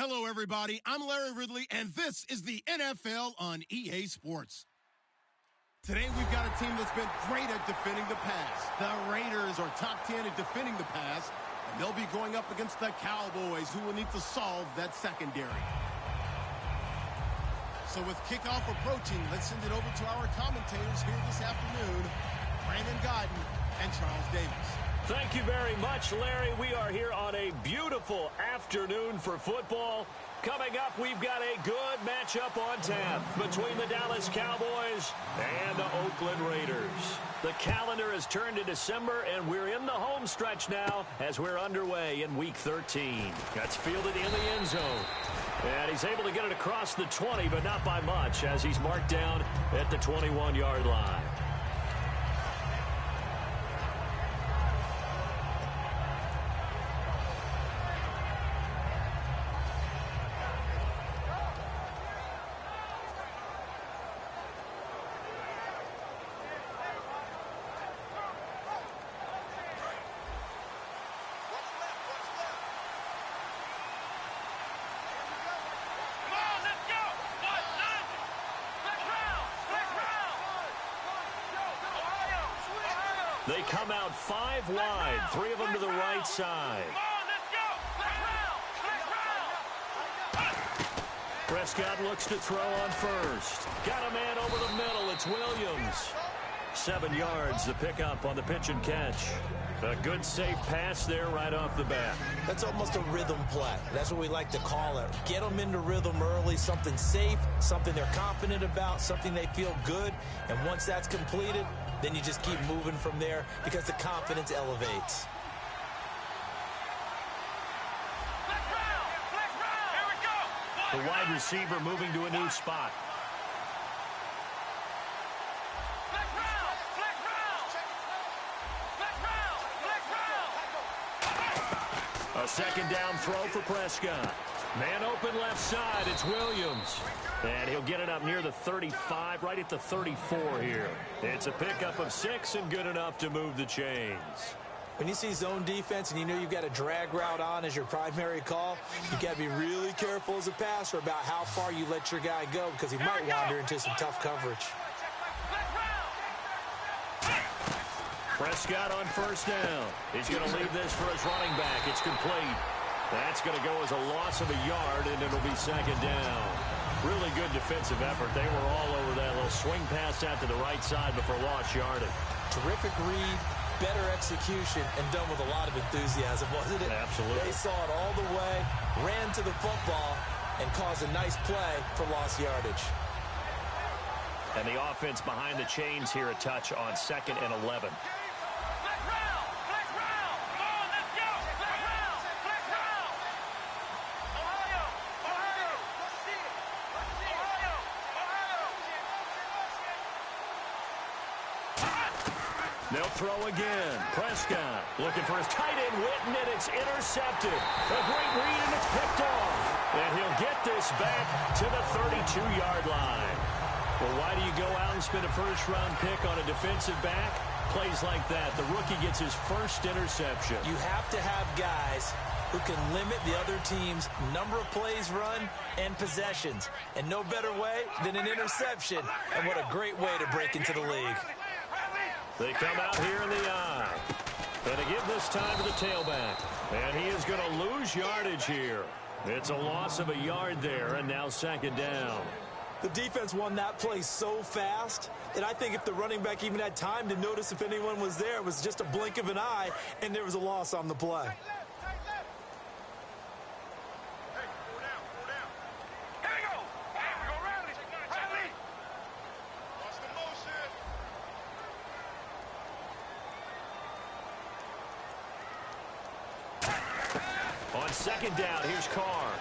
Hello, everybody. I'm Larry Ridley, and this is the NFL on EA Sports. Today, we've got a team that's been great at defending the pass. The Raiders are top 10 at defending the pass, and they'll be going up against the Cowboys, who will need to solve that secondary. So with kickoff approaching, let's send it over to our commentators here this afternoon, Brandon Godden and Charles Davis. Thank you very much, Larry. We are here on a beautiful afternoon for football. Coming up, we've got a good matchup on tap between the Dallas Cowboys and the Oakland Raiders. The calendar has turned to December, and we're in the home stretch now as we're underway in Week 13. That's fielded in the end zone. And he's able to get it across the 20, but not by much, as he's marked down at the 21-yard line. They come out 5 wide, 3 of them to the right side. Prescott looks to throw on first. Got a man over the middle. It's Williams. 7 yards, the pickup on the pitch and catch. A good, safe pass there right off the bat. That's almost a rhythm play. That's what we like to call it. Get them into rhythm early, something safe, something they're confident about, something they feel good. And once that's completed, then you just keep moving from there because the confidence elevates. The wide receiver moving to a new spot. A second down throw for Prescott. Man open left side, it's Williams. And he'll get it up near the 35, right at the 34 here. It's a pickup of 6 and good enough to move the chains. When you see zone defense and you know you've got a drag route on as your primary call, you've got to be really careful as a passer about how far you let your guy go because he might wander into some tough coverage. Prescott on first down. He's going to leave this for his running back. It's complete. That's going to go as a loss of a yard, and it'll be second down. Really good defensive effort. They were all over that little swing pass out to the right side before lost yardage. Terrific read, better execution, and done with a lot of enthusiasm, wasn't it? Absolutely. They saw it all the way, ran to the football, and caused a nice play for lost yardage. And the offense behind the chains here a touch on 2nd and 11. They'll throw again. Prescott looking for his tight end, Witten, and it's intercepted. A great read, and it's picked off. And he'll get this back to the 32-yard line. Well, why do you go out and spend a first-round pick on a defensive back? Plays like that. The rookie gets his first interception. You have to have guys who can limit the other team's number of plays run and possessions. And no better way than an interception. And what a great way to break into the league. They come out here in the eye. And they give this time to the tailback. And he is going to lose yardage here. It's a loss of a yard there, and now second down. The defense won that play so fast that I think if the running back even had time to notice if anyone was there, it was just a blink of an eye, and there was a loss on the play. On second down, here's Carr.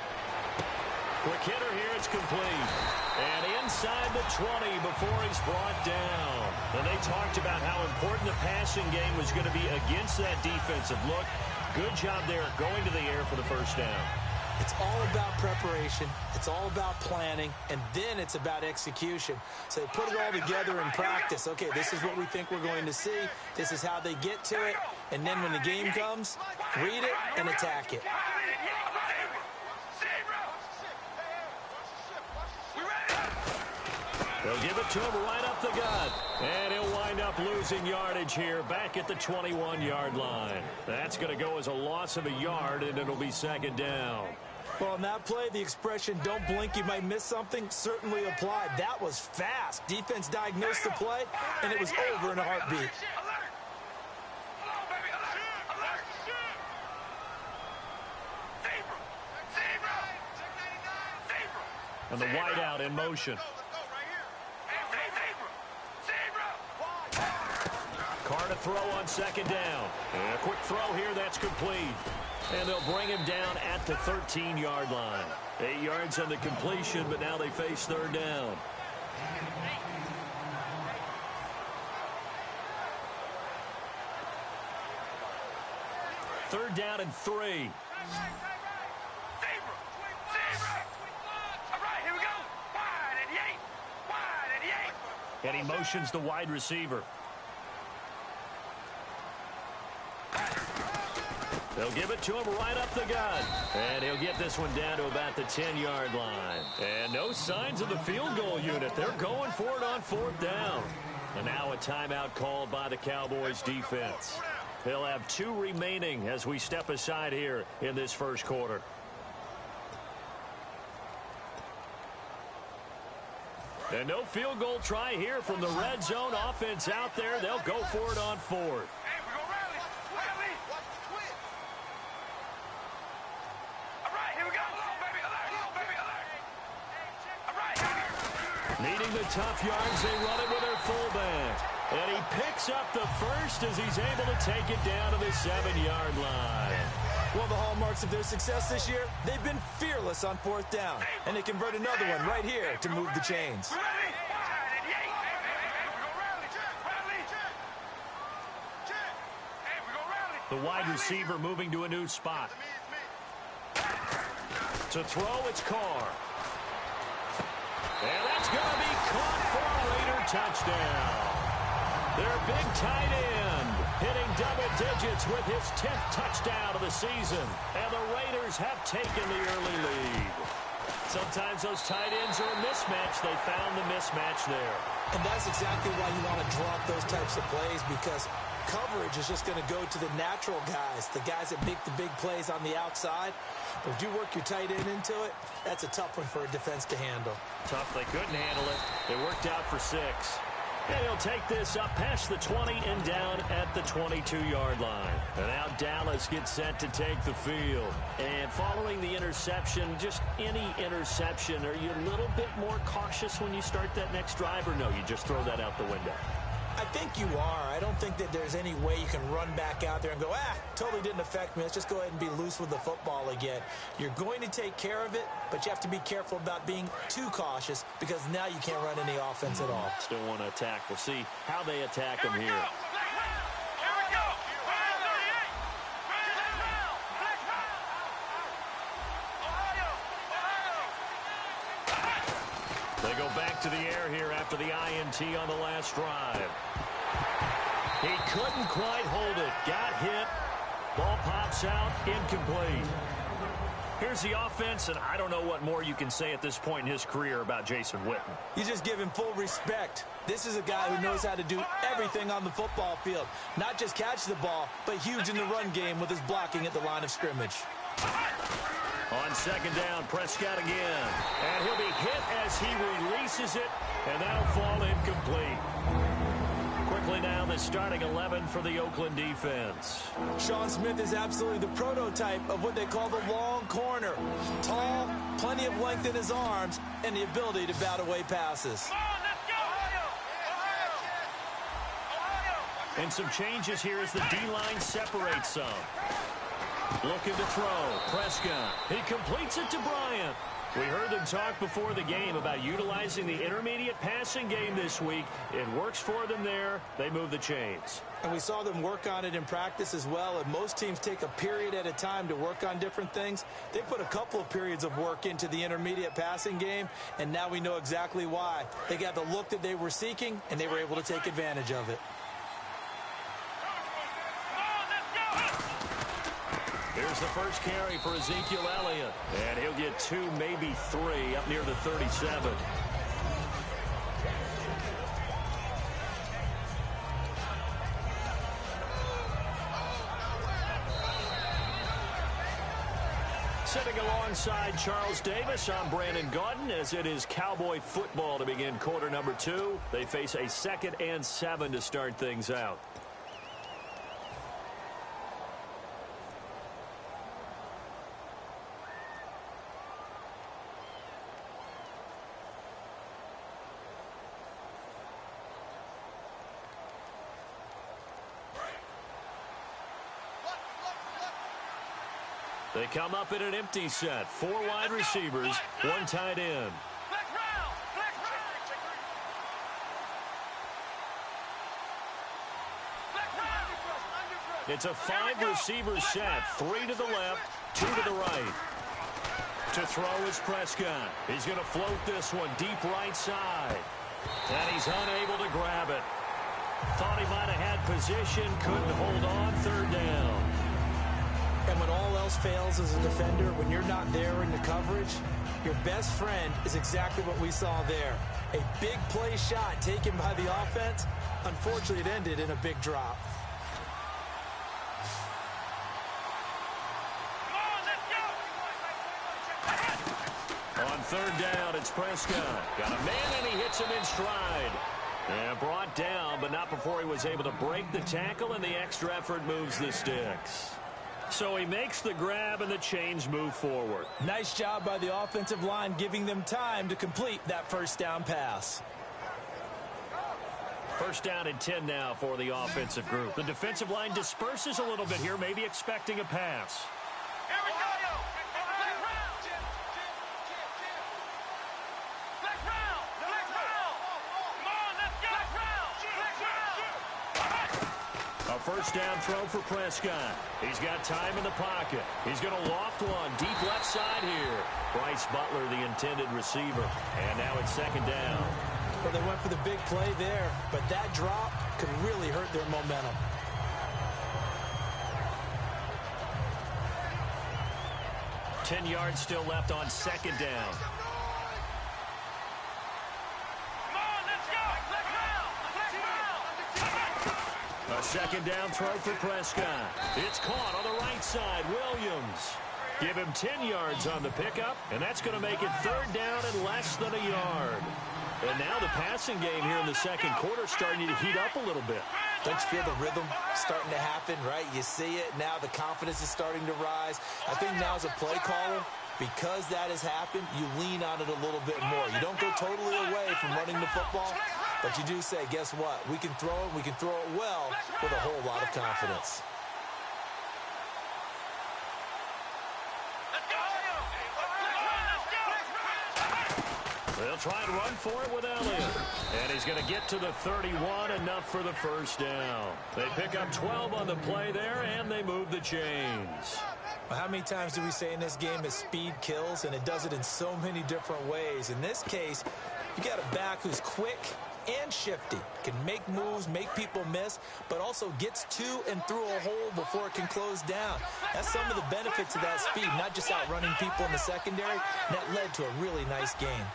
Quick hitter here, it's complete. And inside the 20 before he's brought down. And they talked about how important the passing game was going to be against that defensive look. Good job there going to the air for the first down. It's all about preparation. It's all about planning. And then it's about execution. So they put it all together in practice. Okay, this is what we think we're going to see. This is how they get to it. And then when the game comes, read it and attack it. They'll give it to him right up the gut. And he'll wind up losing yardage here back at the 21-yard line. That's going to go as a loss of a yard, and it'll be second down. Well, on that play, the expression, don't blink, you might miss something, certainly applied. That was fast. Defense diagnosed the play, and it was over in a heartbeat. And the wideout in motion. Carr to throw on second down. And a quick throw here, that's complete. And they'll bring him down at the 13-yard line. 8 yards on the completion, but now they face third down. Third down and 3. And he motions the wide receiver. They'll give it to him right up the gut. And he'll get this one down to about the 10-yard line. And no signs of the field goal unit. They're going for it on fourth down. And now a timeout called by the Cowboys defense. They'll have 2 remaining as we step aside here in this first quarter. And no field goal try here from the red zone offense out there. They'll go for it on fourth. Needing the tough yards, they run it with their fullback. And he picks up the first as he's able to take it down to the 7-yard line. One of the hallmarks of their success this year, they've been fearless on fourth down. And they convert another one right here to move the chains. The wide receiver moving to a new spot. To throw, it's Carr. And that's going to be caught for a Raider touchdown. Their big tight end hitting double digits with his 10th touchdown of the season. And the Raiders have taken the early lead. Sometimes those tight ends are a mismatch. They found the mismatch there. And that's exactly why you want to drop those types of plays, because coverage is just going to go to the natural guys, the guys that make the big plays on the outside. But if you work your tight end into it, that's a tough one for a defense to handle. Tough, they couldn't handle it. They worked out for 6. And he'll take this up past the 20 and down at the 22-yard line. And now Dallas gets set to take the field. And following the interception, just any interception, are you a little bit more cautious when you start that next drive, or no, you just throw that out the window? I think you are. I don't think that there's any way you can run back out there and go, totally didn't affect me. Let's just go ahead and be loose with the football again. You're going to take care of it, but you have to be careful about being too cautious, because now you can't run any offense at all. Still want to attack. We'll see how they attack him here. They go back to the air here after the INT on the last drive. He couldn't quite hold it. Got hit. Ball pops out. Incomplete. Here's the offense, and I don't know what more you can say at this point in his career about Jason Witten. You just give him full respect. This is a guy who knows how to do everything on the football field. Not just catch the ball, but huge in the run game with his blocking at the line of scrimmage. On second down, Prescott again. And he'll be hit as he releases it, and that'll fall incomplete. Quickly now, the starting 11 for the Oakland defense. Sean Smith is absolutely the prototype of what they call the long corner. Tall, plenty of length in his arms, and the ability to bat away passes. And some changes here as the D-line separates some. Looking to throw. Prescott. He completes it to Bryant. We heard them talk before the game about utilizing the intermediate passing game this week. It works for them there. They move the chains. And we saw them work on it in practice as well. And most teams take a period at a time to work on different things. They put a couple of periods of work into the intermediate passing game, and now we know exactly why. They got the look that they were seeking, and they were able to take advantage of it. Here's the first carry for Ezekiel Elliott. And he'll get 2, maybe 3, up near the 37. Sitting alongside Charles Davis, I'm Brandon Gaudin, as it is Cowboy football to begin quarter number 2. They face a 2nd and 7 to start things out. They come up in an empty set. 4 wide receivers, 1 tight end. It's a 5-receiver set. 3 to the left, 2 to the right. To throw is Prescott. He's going to float this one deep right side. And he's unable to grab it. Thought he might have had position, couldn't hold on. 3rd down. And when all else fails as a defender, when you're not there in the coverage, your best friend is exactly what we saw there. A big play shot taken by the offense. Unfortunately, it ended in a big drop. On 3rd down, it's Prescott. Got a man, and he hits him in stride. And brought down, but not before he was able to break the tackle, and the extra effort moves the sticks. So he makes the grab, and the chains move forward. Nice job by the offensive line, giving them time to complete that 1st down pass. 1st down and 10 now for the offensive group. The defensive line disperses a little bit here, maybe expecting a pass. Here we go. A 1st down throw for Prescott. He's got time in the pocket. He's going to loft one deep left side here. Bryce Butler, the intended receiver. And now it's 2nd down. Well, they went for the big play there, but that drop could really hurt their momentum. Ten yards still left on 2nd down. A 2nd down throw for Prescott. It's caught on the right side. Williams. Give him 10 yards on the pickup, and that's going to make it 3rd down and less than a yard. And now the passing game here in the 2nd quarter starting to heat up a little bit. Don't you feel the rhythm starting to happen, right? You see it now. The confidence is starting to rise. I think now as a play caller, because that has happened, you lean on it a little bit more. You don't go totally away from running the football, but you do say, guess what? We can throw it. We can throw it well with a whole lot of confidence. They'll try and run for it with Elliott. And he's going to get to the 31, enough for the 1st down. They pick up 12 on the play there, and they move the chains. Well, how many times do we say in this game that speed kills, and it does it in so many different ways? In this case, you got a back who's quick and shifty, can make moves, make people miss, but also gets to and through a hole before it can close down. That's some of the benefits of that speed, not just outrunning people in the secondary. And that led to a really nice game.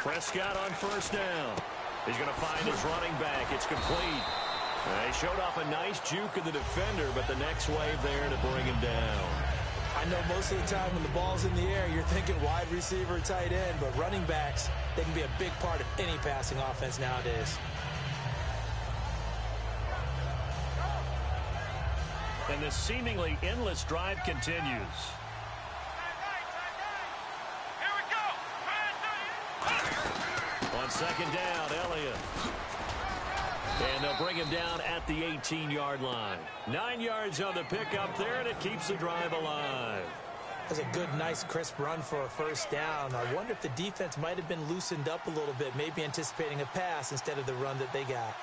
Prescott on 1st down. He's going to find his running back. It's complete. They showed off a nice juke of the defender, but the next wave there to bring him down. I know most of the time when the ball's in the air, you're thinking wide receiver, tight end, but running backs, they can be a big part of any passing offense nowadays. And this seemingly endless drive continues. On 2nd down, Elliott. And they'll bring him down at the 18-yard line. 9 yards on the pickup there, and it keeps the drive alive. That's a good, nice, crisp run for a 1st down. I wonder if the defense might have been loosened up a little bit, maybe anticipating a pass instead of the run that they got.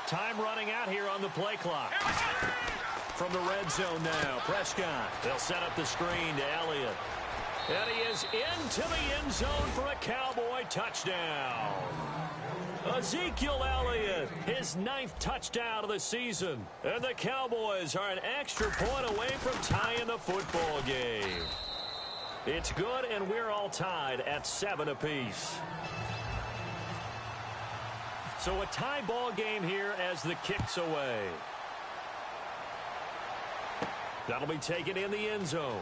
Time running out here on the play clock. From the red zone now, Prescott. They'll set up the screen to Elliott. And he is into the end zone for a Cowboy touchdown. Ezekiel Elliott, his 9th touchdown of the season. And the Cowboys are an extra point away from tying the football game. It's good, and we're all tied at 7 apiece. So a tie ball game here as the kick's away. That'll be taken in the end zone.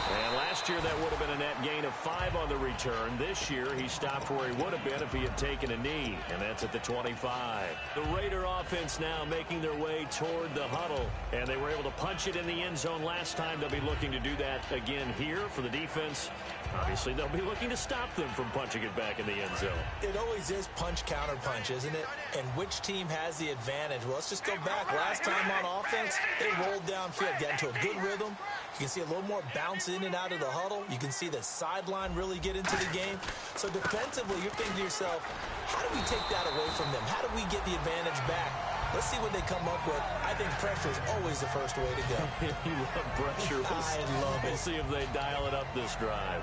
And last year, that would have been a net gain of 5 on the return. This year, he stopped where he would have been if he had taken a knee, and that's at the 25. The Raider offense now making their way toward the huddle, and they were able to punch it in the end zone last time. They'll be looking to do that again here for the defense. Obviously, they'll be looking to stop them from punching it back in the end zone. It always is punch-counter-punch, isn't it? And which team has the advantage? Well, let's just go back. Last time on offense, they rolled downfield, got into a good rhythm. You can see a little more bounce in and out of the huddle. You can see the sideline really get into the game. So defensively, you're thinking to yourself, how do we take that away from them? How do we get the advantage back? Let's see what they come up with. I think pressure is always the first way to go. You love pressure. I love it. We'll see if they dial it up this drive.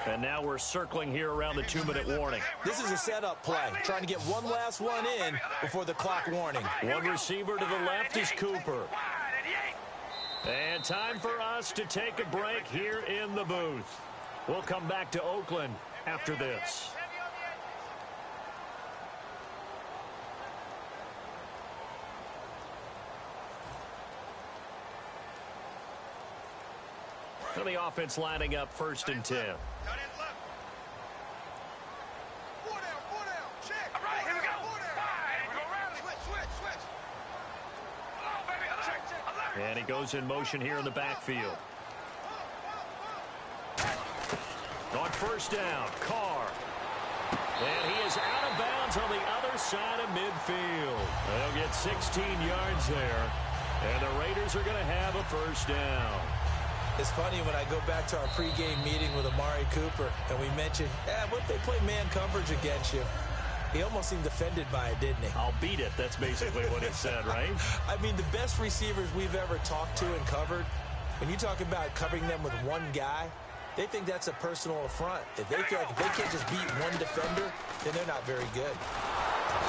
And now we're circling here around the 2-minute warning. This is a setup play, trying to get one last one in before the clock warning. One receiver to the left is Cooper. And time for us to take a break here in the booth. We'll come back to Oakland after this. So the offense lining up 1st and 10. And he goes in motion here in the backfield. On 1st down, Carr. And he is out of bounds on the other side of midfield. They'll get 16 yards there. And the Raiders are going to have a 1st down. It's funny when I go back to our pregame meeting with Amari Cooper, and we mentioned, what if they play man coverage against you? He almost seemed offended by it, didn't he? I'll beat it. That's basically what he said, right? I mean, the best receivers we've ever talked to and covered, when you talk about covering them with one guy, they think that's a personal affront. If they feel like if they can't just beat one defender, then they're not very good.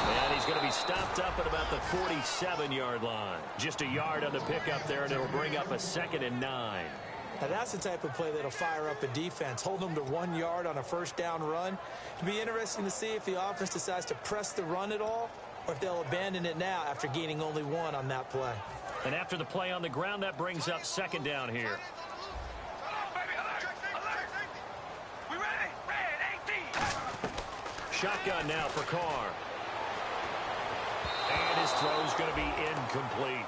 And he's going to be stopped up at about the 47-yard line. Just a yard on the pickup there, and it'll bring up a 2nd and 9. Now, that's the type of play that'll fire up a defense. Hold them to 1 yard on a 1st down run. It'll be interesting to see if the offense decides to press the run at all or if they'll abandon it now after gaining only 1 on that play. And after the play on the ground, that brings up 2nd down here. Shotgun now for Carr. And his throw is going to be incomplete.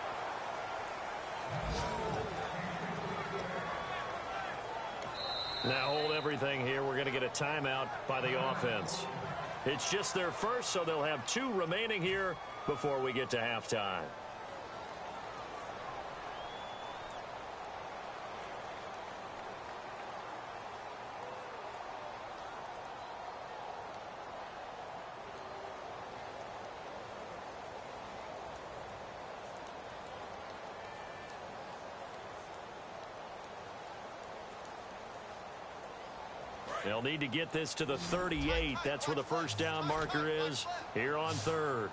Now hold everything here. We're going to get a timeout by the offense. It's just their first, so they'll have 2 remaining here before we get to halftime. They'll need to get this to the 38. That's where the 1st down marker is here on 3rd.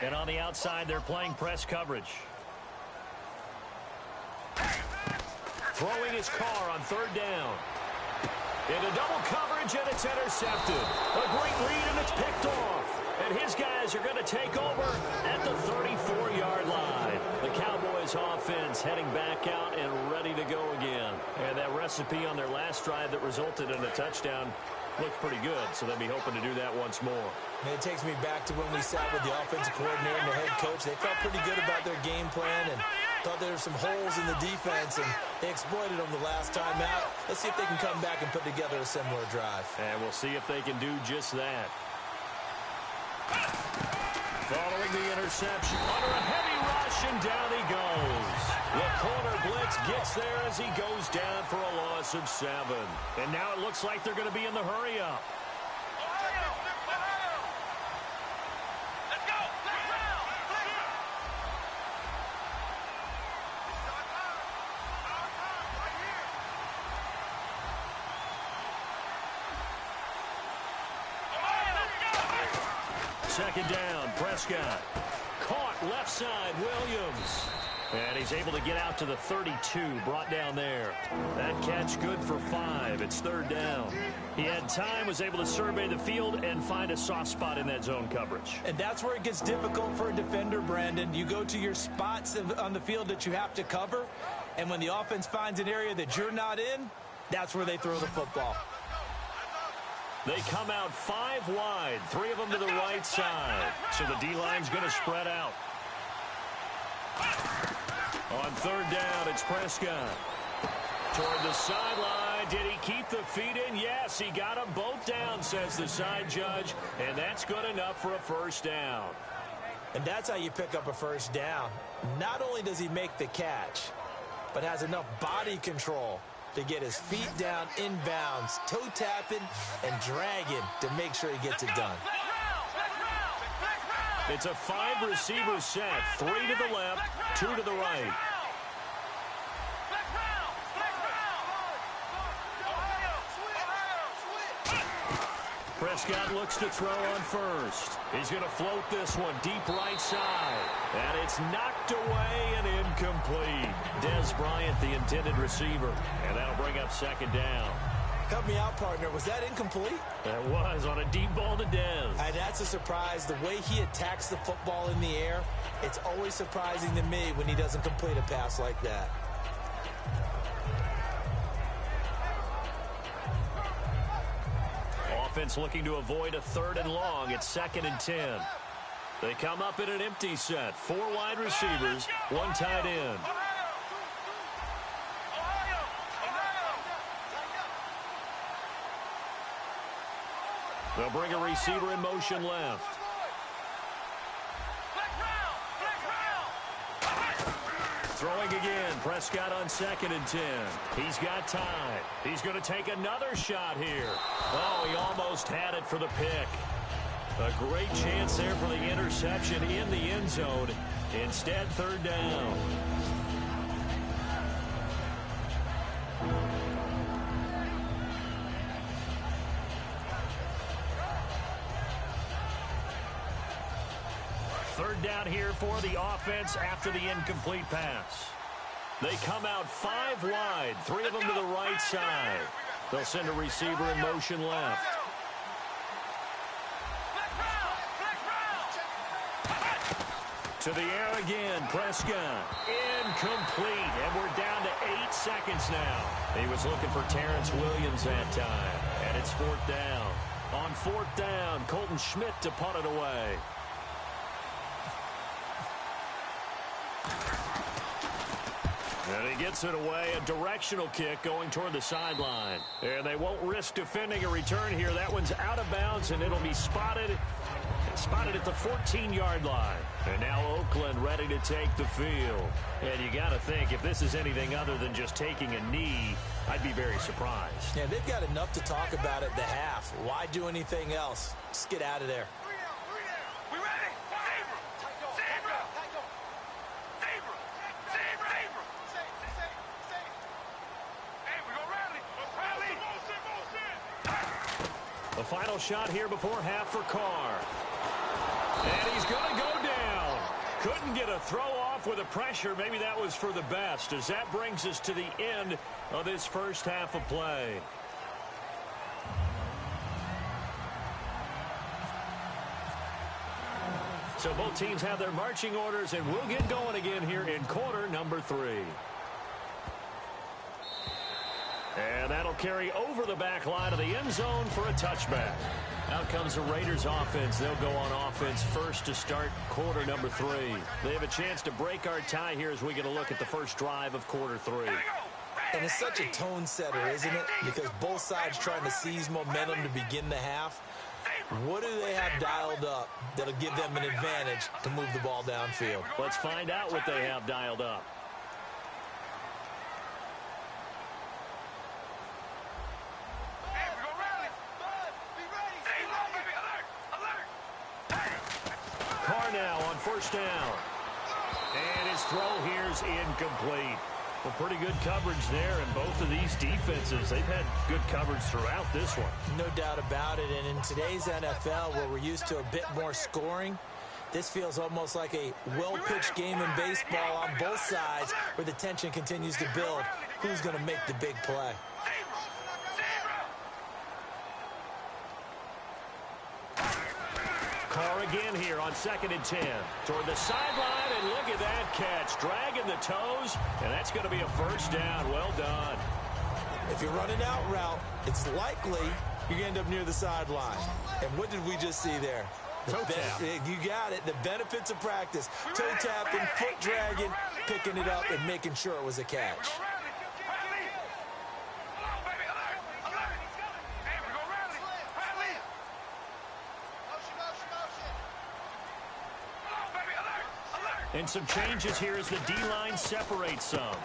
And on the outside, they're playing press coverage. Throwing his Carr on 3rd down. Into double coverage, and it's intercepted. A great read, and it's picked off. And his guys are going to take over at the 34-yard line. The Cowboys offense heading back out and ready to go again. And that recipe on their last drive that resulted in a touchdown looked pretty good, so they'll be hoping to do that once more. And it takes me back to when we sat with the offensive coordinator and the head coach. They felt pretty good about their game plan, and Thought there were some holes in the defense, and they exploited them the last time out. Let's see if they can come back and put together a similar drive. And we'll see if they can do just that. Following the interception, under a heavy rush, and down he goes. The corner blitz gets there as he goes down for a loss of 7. And now it looks like they're going to be in the hurry-up. Second down, Prescott. Caught left side, Williams. And he's able to get out to the 32, brought down there. That catch good for 5. It's third down. He had time, was able to survey the field and find a soft spot in that zone coverage. And that's where it gets difficult for a defender, Brandon. You go to your spots on the field that you have to cover, and when the offense finds an area that you're not in, that's where they throw the football. They come out 5 wide, 3 of them to the right side. So the D-line's going to spread out. On third down, it's Prescott. Toward the sideline. Did he keep the feet in? Yes, he got them both down, says the side judge. And that's good enough for a first down. And that's how you pick up a first down. Not only does he make the catch, but has enough body control to get his feet down inbounds, toe tapping and dragging to make sure he gets it done. It's a 5-receiver set, 3 to the left, 2 to the right. Prescott looks to throw on first. He's going to float this one deep right side. And it's knocked away and incomplete. Dez Bryant, the intended receiver. And that'll bring up second down. Help me out, partner. Was that incomplete? That was on a deep ball to Dez. And that's a surprise. The way he attacks the football in the air, it's always surprising to me when he doesn't complete a pass like that. Offense looking to avoid a 3rd and long. It's 2nd and 10. They come up in an empty set. 4 wide receivers, 1 tight end. They'll bring a receiver in motion left. Throwing again, Prescott on 2nd and 10. He's got time. He's going to take another shot here. Oh, he almost had it for the pick. A great chance there for the interception in the end zone. Instead, 3rd down. Third down here for the offense after the incomplete pass. They come out 5 wide, 3 of them to the right side. They'll send a receiver in motion left. To the air again, Prescott. Incomplete, and we're down to 8 seconds now. He was looking for Terrence Williams that time, and it's 4th down. On 4th down, Colton Schmidt to punt it away. And he gets it away, a directional kick going toward the sideline. And they won't risk defending a return here. That one's out of bounds, and it'll be spotted at the 14-yard line. And now Oakland ready to take the field. And you got to think, if this is anything other than just taking a knee, I'd be very surprised. Yeah, they've got enough to talk about at the half. Why do anything else? Just get out of there. The final shot here before half for Carr. And he's going to go down. Couldn't get a throw off with the pressure. Maybe that was for the best, as that brings us to the end of this first half of play. So both teams have their marching orders, and we'll get going again here in quarter number 3. And that'll carry over the back line of the end zone for a touchback. Out comes the Raiders offense. They'll go on offense first to start quarter number 3. They have a chance to break our tie here as we get a look at the first drive of quarter 3. And it's such a tone setter, isn't it? Because both sides trying to seize momentum to begin the half. What do they have dialed up that'll give them an advantage to move the ball downfield? Let's find out what they have dialed up. Carr now on first down. And his throw here's incomplete. Well, pretty good coverage there in both of these defenses. They've had good coverage throughout this one. No doubt about it. And in today's NFL, where we're used to a bit more scoring, this feels almost like a well-pitched game in baseball on both sides where the tension continues to build. Who's going to make the big play? Carr again here on 2nd and 10. Toward the sideline, and look at that catch. Dragging the toes, and that's going to be a first down. Well done. If you're running out route, it's likely you're going to end up near the sideline. And what did we just see there? Toe tap. You got it. The benefits of practice. Toe tapping, foot dragging, picking it up, and making sure it was a catch. And some changes here as the D-line separates some.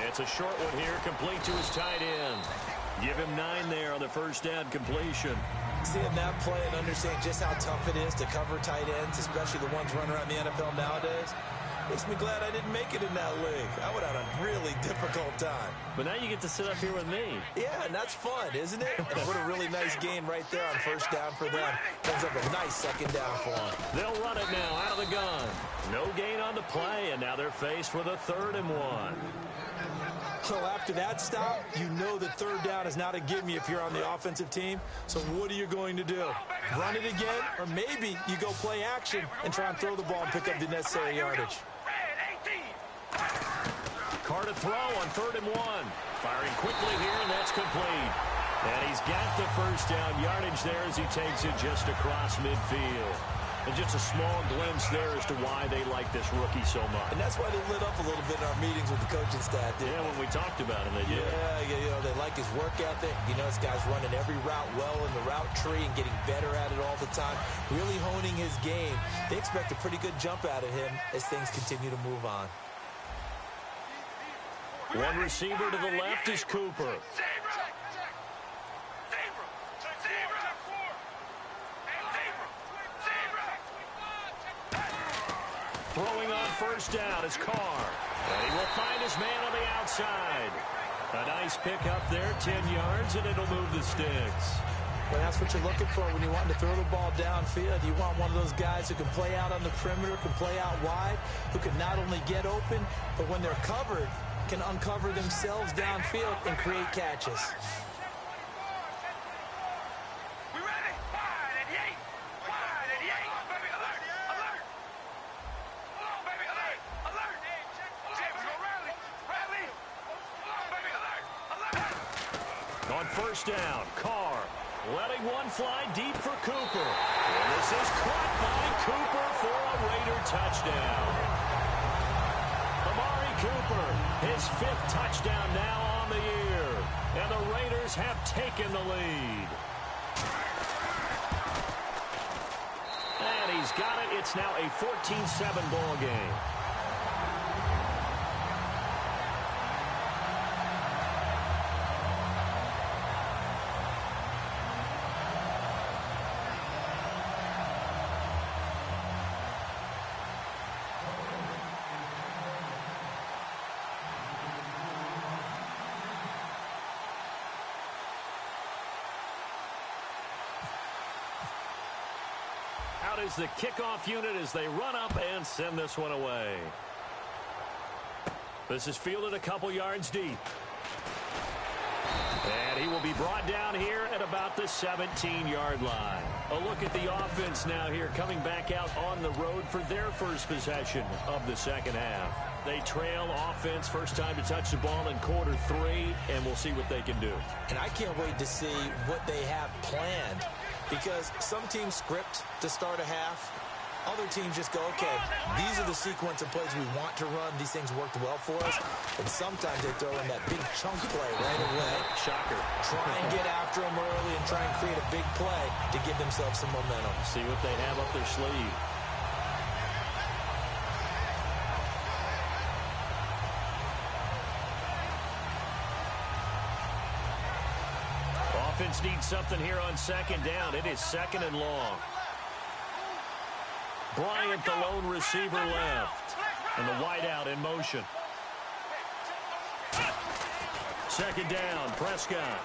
It's a short one here, complete to his tight end. Give him 9 there on the first down completion. Seeing that play and understanding just how tough it is to cover tight ends, especially the ones running around the NFL nowadays, makes me glad I didn't make it in that league. I would have had a really difficult time. But now you get to sit up here with me. Yeah, and that's fun, isn't it? And what a really nice gain right there on first down for them. Ends up a nice second down for them. They'll run it now out of the gun. No gain on the play, and now they're faced with a 3rd and 1. So after that stop, you know that 3rd down is not a gimme if you're on the offensive team. So what are you going to do? Run it again? Or maybe you go play action and try and throw the ball and pick up the necessary yardage. Carr to throw on 3rd and 1. Firing quickly here, and that's complete. And he's got the first down yardage there as he takes it just across midfield. And just a small glimpse there as to why they like this rookie so much. And that's why they lit up a little bit in our meetings with the coaching staff. Yeah, when we talked about him, they did. Yeah, you know, they like his work ethic. You know, this guy's running every route well in the route tree and getting better at it all the time. Really honing his game. They expect a pretty good jump out of him as things continue to move on. One receiver to the left is Cooper. Throwing on first down is Carr. And he will find his man on the outside. A nice pickup there, 10 yards, and it'll move the sticks. Well, that's what you're looking for when you want to throw the ball downfield. You want one of those guys who can play out on the perimeter, can play out wide, who can not only get open, but when they're covered, can uncover themselves downfield and create catches. On first down, Carr letting one fly deep for Cooper. And this is caught by Cooper for a Raider touchdown. Amari Cooper, his 5th touchdown now on the year. And the Raiders have taken the lead. And he's got it. It's now a 14-7 ball game. Out is the kickoff unit as they run up and send this one away. This is fielded a couple yards deep. And he will be brought down here at about the 17-yard line. A look at the offense now here, coming back out on the road for their first possession of the second half. They trail offense, first time to touch the ball in quarter 3, and we'll see what they can do. And I can't wait to see what they have planned, because some teams script to start a half. Other teams just go, okay, these are the sequence of plays we want to run. These things worked well for us. And sometimes they throw in that big chunk play right away. Shocker. Try and get after them early and try and create a big play to give themselves some momentum. See what they have up their sleeve. Offense needs something here on second down. It is second and long. Bryant, the lone receiver, left. And the wideout in motion. Second down, Prescott.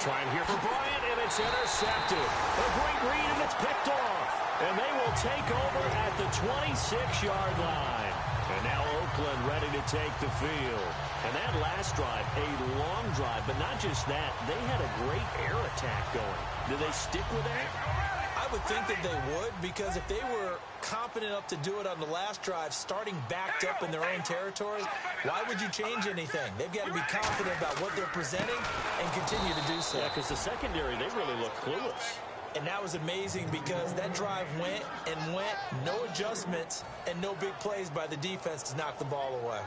Trying here for Bryant, and it's intercepted. A great read, and it's picked off. And they will take over at the 26-yard line. And now Oakland ready to take the field. And that last drive, a long drive, but not just that. They had a great air attack going. Do they stick with that? I would think that they would, because if they were competent enough to do it on the last drive, starting backed up in their own territory, why would you change anything? They've got to be confident about what they're presenting and continue to do so. Yeah, because the secondary, they really look clueless. And that was amazing, because that drive went and went, no adjustments, and no big plays by the defense to knock the ball away.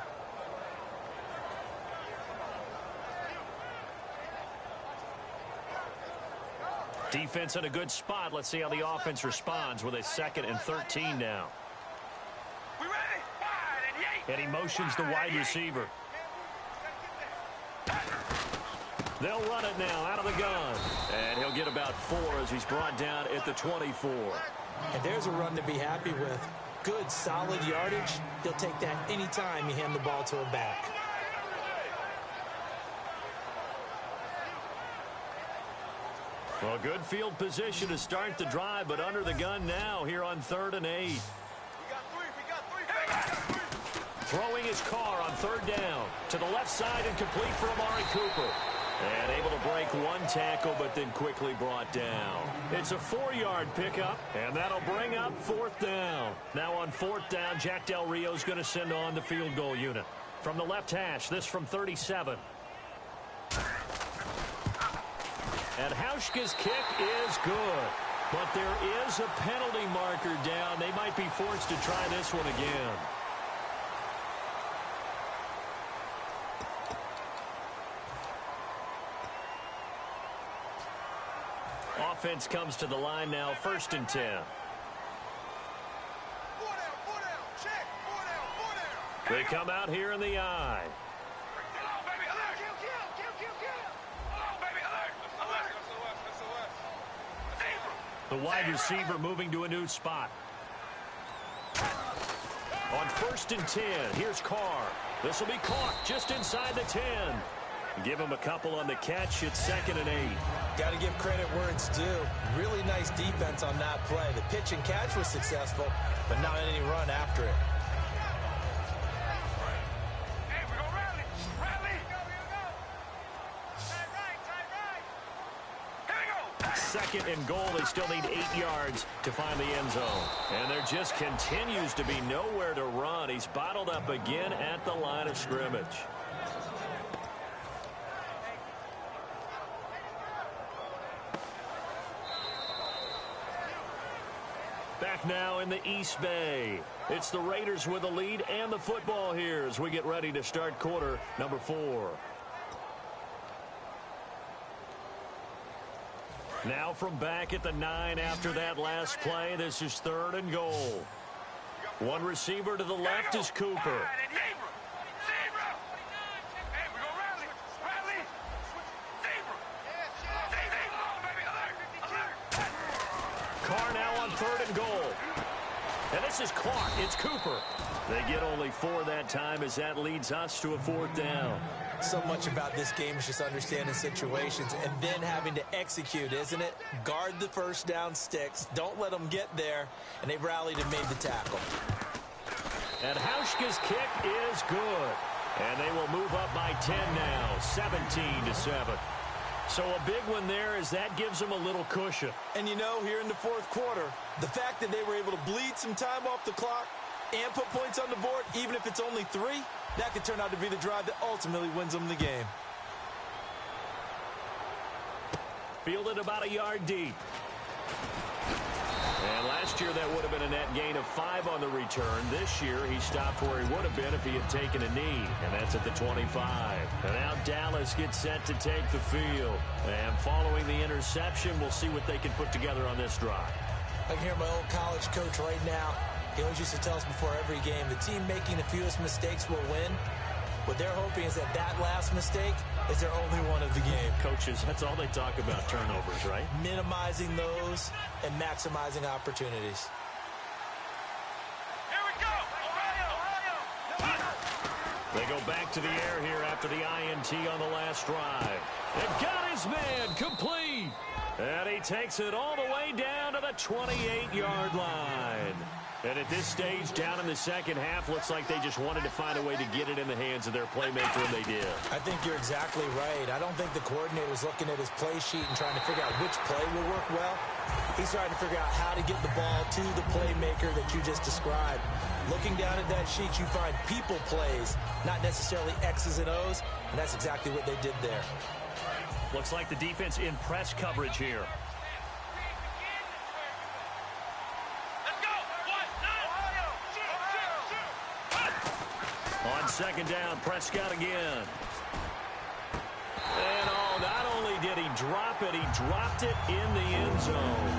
Defense in a good spot. Let's see how the offense responds with a 2nd and 13 now. And he motions the wide receiver. They'll run it now out of the gun. And he'll get about 4 as he's brought down at the 24. And there's a run to be happy with. Good, solid yardage. He'll take that anytime you hand the ball to a back. Well, good field position to start the drive, but under the gun now here on 3rd and 8. We got three. Throwing his car on 3rd down. To the left side and complete for Amari Cooper. And able to break one tackle, but then quickly brought down. It's a 4-yard pickup, and that'll bring up 4th down. Now on 4th down, Jack Del Rio's going to send on the field goal unit. From the left hash, this from 37. And Hauschka's kick is good. But there is a penalty marker down. They might be forced to try this one again. Offense comes to the line now, 1st and 10. 4 down, check, 4 down. They come out here in the I. The wide receiver moving to a new spot. On 1st and 10, here's Carr. This will be caught just inside the 10. Give him a couple on the catch. It's 2nd and 8. Got to give credit where it's due. Really nice defense on that play. The pitch and catch was successful, but not any run after it. Second and goal. They still need 8 yards to find the end zone. And there just continues to be nowhere to run. He's bottled up again at the line of scrimmage. Back now in the East Bay. It's the Raiders with the lead and the football here as we get ready to start quarter number 4. Now from back at the 9 after that last play, this is 3rd and goal. One receiver to the left is Cooper. Carr now on 3rd and goal. And this is caught. It's Cooper. They get only 4 that time as that leads us to a 4th down. So much about this game is just understanding situations and then having to execute, isn't it? Guard the first down sticks. Don't let them get there. And they rallied and made the tackle. And Hauschka's kick is good. And they will move up by 10 now, 17-7. So a big one there as that gives them a little cushion. And you know, here in the fourth quarter, the fact that they were able to bleed some time off the clock and put points on the board, even if it's only 3, that could turn out to be the drive that ultimately wins them the game. Fielded about a yard deep. And last year that would have been a net gain of 5 on the return. This year he stopped where he would have been if he had taken a knee, and that's at the 25. And now Dallas gets set to take the field. And following the interception, we'll see what they can put together on this drive. I can hear my old college coach right now. He always used to tell us before every game, the team making the fewest mistakes will win. What they're hoping is that that last mistake is their only one of the game. Coaches, that's all they talk about, turnovers, right? Minimizing those and maximizing opportunities. Here we go. Ohio. They go back to the air here after the INT on the last drive. And got his man complete. And he takes it all the way down to the 28-yard line. And at this stage, down in the second half, looks like they just wanted to find a way to get it in the hands of their playmaker, and they did. I think you're exactly right. I don't think the coordinator's looking at his play sheet and trying to figure out which play will work well. He's trying to figure out how to get the ball to the playmaker that you just described. Looking down at that sheet, you find people plays, not necessarily X's and O's, and that's exactly what they did there. Looks like the defense in press coverage here. On second down, Prescott again. And not only did he drop it, he dropped it in the end zone.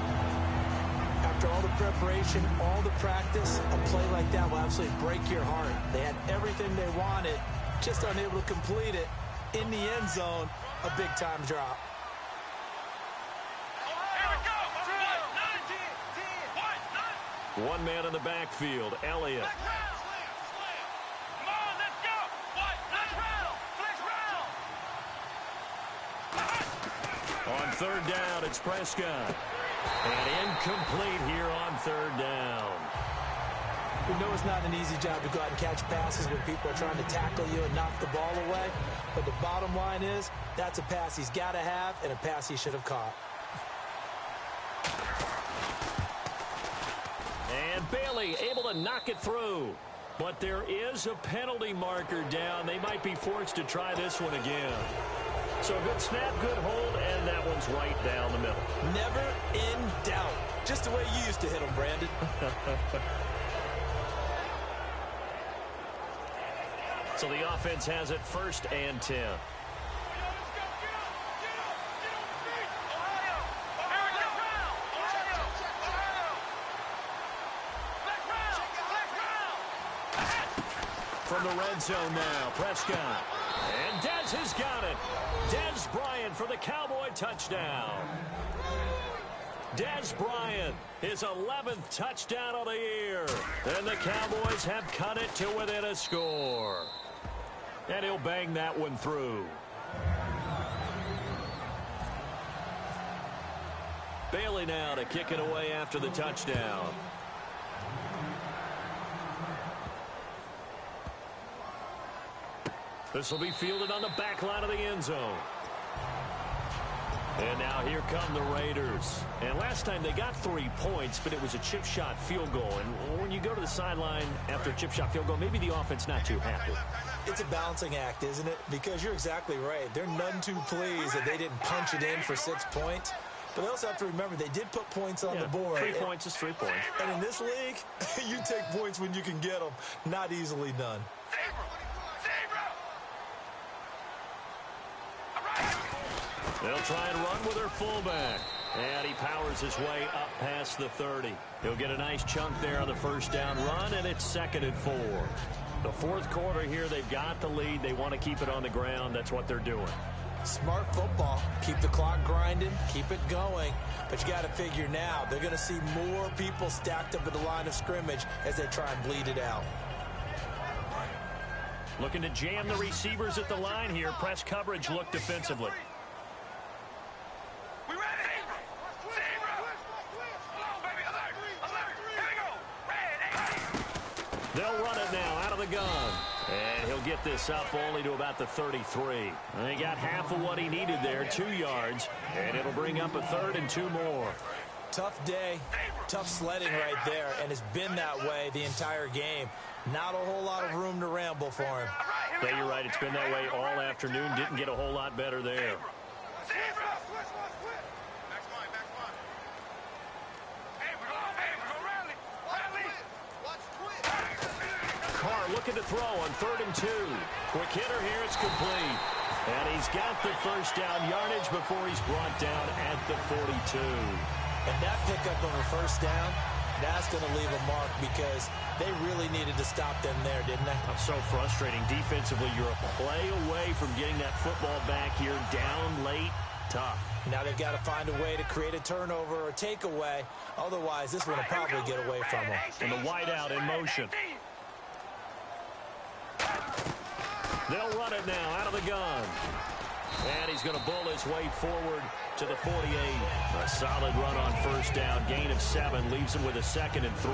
After all the preparation, all the practice, a play like that will absolutely break your heart. They had everything they wanted, just unable to complete it. In the end zone, a big-time drop. One man in the backfield, Elliott. On third down, it's Prescott. And incomplete here on third down. We know it's not an easy job to go out and catch passes when people are trying to tackle you and knock the ball away. But the bottom line is, that's a pass he's got to have and a pass he should have caught. And Bailey able to knock it through. But there is a penalty marker down. They might be forced to try this one again. So good snap, good hold, and that one's right down the middle. Never in doubt. Just the way you used to hit them, Brandon. So the offense has it 1st and 10. From the red zone now, Prescott. And Dez has got it. Dez Bryant for the Cowboy touchdown. Dez Bryant, his 11th touchdown of the year. And the Cowboys have cut it to within a score. And he'll bang that one through. Bailey now to kick it away after the touchdown. This will be fielded on the back line of the end zone. And now here come the Raiders. And last time they got 3 points, but it was a chip shot field goal. And when you go to the sideline after a chip shot field goal, maybe the offense not too happy. It's a balancing act, isn't it? Because you're exactly right. They're none too pleased that they didn't punch it in for 6 points. But they also have to remember they did put points on the board. 3 points is 3 points. And in this league, you take points when you can get them. Not easily done. They'll try and run with their fullback. And he powers his way up past the 30. He'll get a nice chunk there on the first down run, and it's 2nd and 4. The fourth quarter here, they've got the lead. They want to keep it on the ground. That's what they're doing. Smart football. Keep the clock grinding. Keep it going. But you got to figure now, they're going to see more people stacked up at the line of scrimmage as they try and bleed it out. Looking to jam the receivers at the line here. Press coverage look defensively. We ready? Zebra! Hello, baby. Alert! Alert! Here we go! Red! They'll run it now out of the gun. And he'll get this up only to about the 33. And he got half of what he needed there, 2 yards. And it'll bring up a 3rd and 2 more. Tough day, tough sledding right there, and it's been that way the entire game. Not a whole lot of room to ramble for him. Yeah, you're right. It's been that way all afternoon. Didn't get a whole lot better there. Carr looking to throw on 3rd and 2. Quick hitter here. It's complete. And he's got the first down yardage before he's brought down at the 42. And that pickup of a first down, that's going to leave a mark because they really needed to stop them there, didn't they? So frustrating. Defensively, you're a play away from getting that football back here down late. Tough. Now they've got to find a way to create a turnover or takeaway. Otherwise, this one will probably get away from them. And the wideout in motion. They'll run it now out of the gun. And he's going to bull his way forward to the 48. A solid run on first down. Gain of 7 leaves him with a 2nd and 3.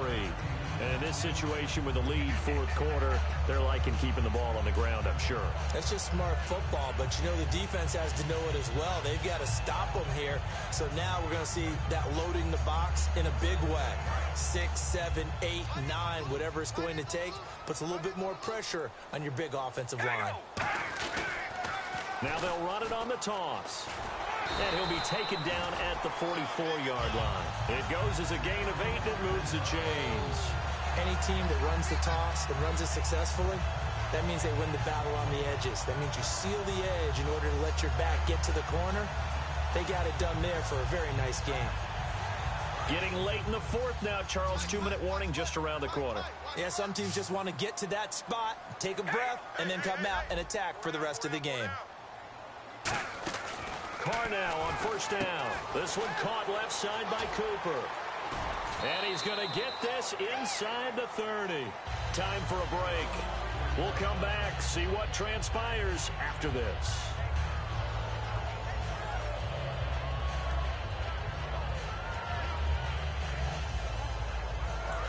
And in this situation with a lead 4th quarter, they're liking keeping the ball on the ground, I'm sure. That's just smart football, but you know the defense has to know it as well. They've got to stop them here. So now we're going to see that loading the box in a big way. 6, 7, 8, 9, whatever it's going to take, puts a little bit more pressure on your big offensive line. Now they'll run it on the toss. And he'll be taken down at the 44-yard line. It goes as a gain of 8 and moves the chains. Any team that runs the toss and runs it successfully, that means they win the battle on the edges. That means you seal the edge in order to let your back get to the corner. They got it done there for a very nice game. Getting late in the 4th now, Charles. 2-minute warning just around the corner. Yeah, some teams just want to get to that spot, take a breath, and then come out and attack for the rest of the game. Carr now on first down. This one caught left side by Cooper. And he's going to get this inside the 30. Time for a break. We'll come back, see what transpires after this.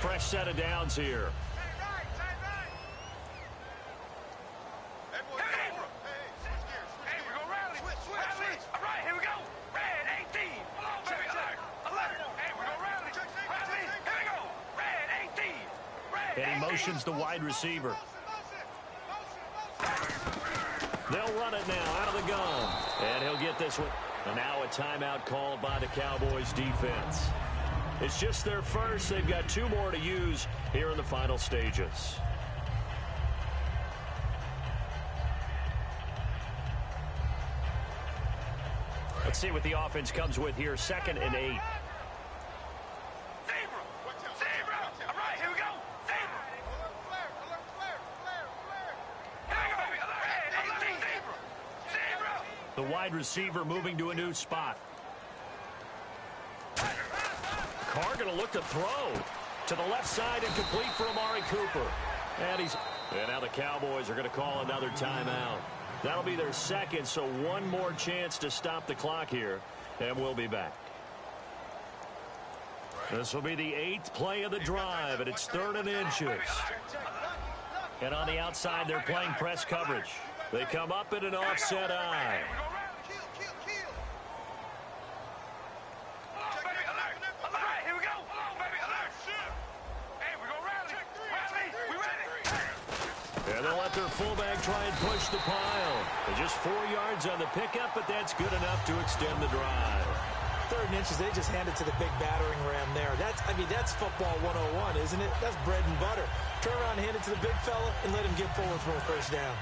Fresh set of downs here. And he motions the wide receiver. They'll run it now out of the gun. And he'll get this one. And now a timeout called by the Cowboys defense. It's just their first. They've got 2 more to use here in the final stages. Let's see what the offense comes with here. 2nd and 8. The wide receiver moving to a new spot. Carr going to look to throw to the left side and complete for Amari Cooper. And now the Cowboys are going to call another timeout. That'll be their 2nd, so 1 more chance to stop the clock here, and we'll be back. This will be the 8th play of the drive, and it's 3rd and inches. And on the outside, they're playing press coverage. They come up in an offset eye. And they'll let their fullback try and push the pile. They're just 4 yards on the pickup, but that's good enough to extend the drive. 3rd and inches, they just hand it to the big battering ram there. That's football 101, isn't it? That's bread and butter. Turn around, hand it to the big fella, and let him get forward for a first down.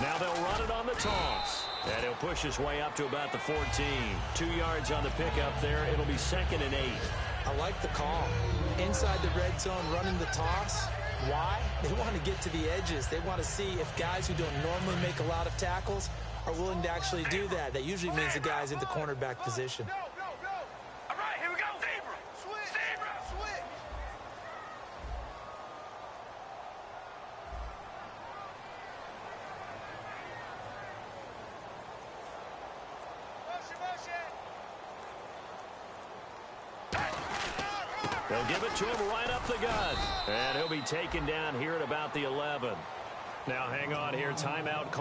Now they'll run it on the toss. And he'll push his way up to about the 14. 2 yards on the pickup there. It'll be 2nd and 8. I like the call. Inside the red zone, running the toss. Why? They want to get to the edges. They want to see if guys who don't normally make a lot of tackles are willing to actually do that. That usually means the guy's in the cornerback position. They'll give it to him right up the gut. And he'll be taken down here at about the 11. Now hang on here. Timeout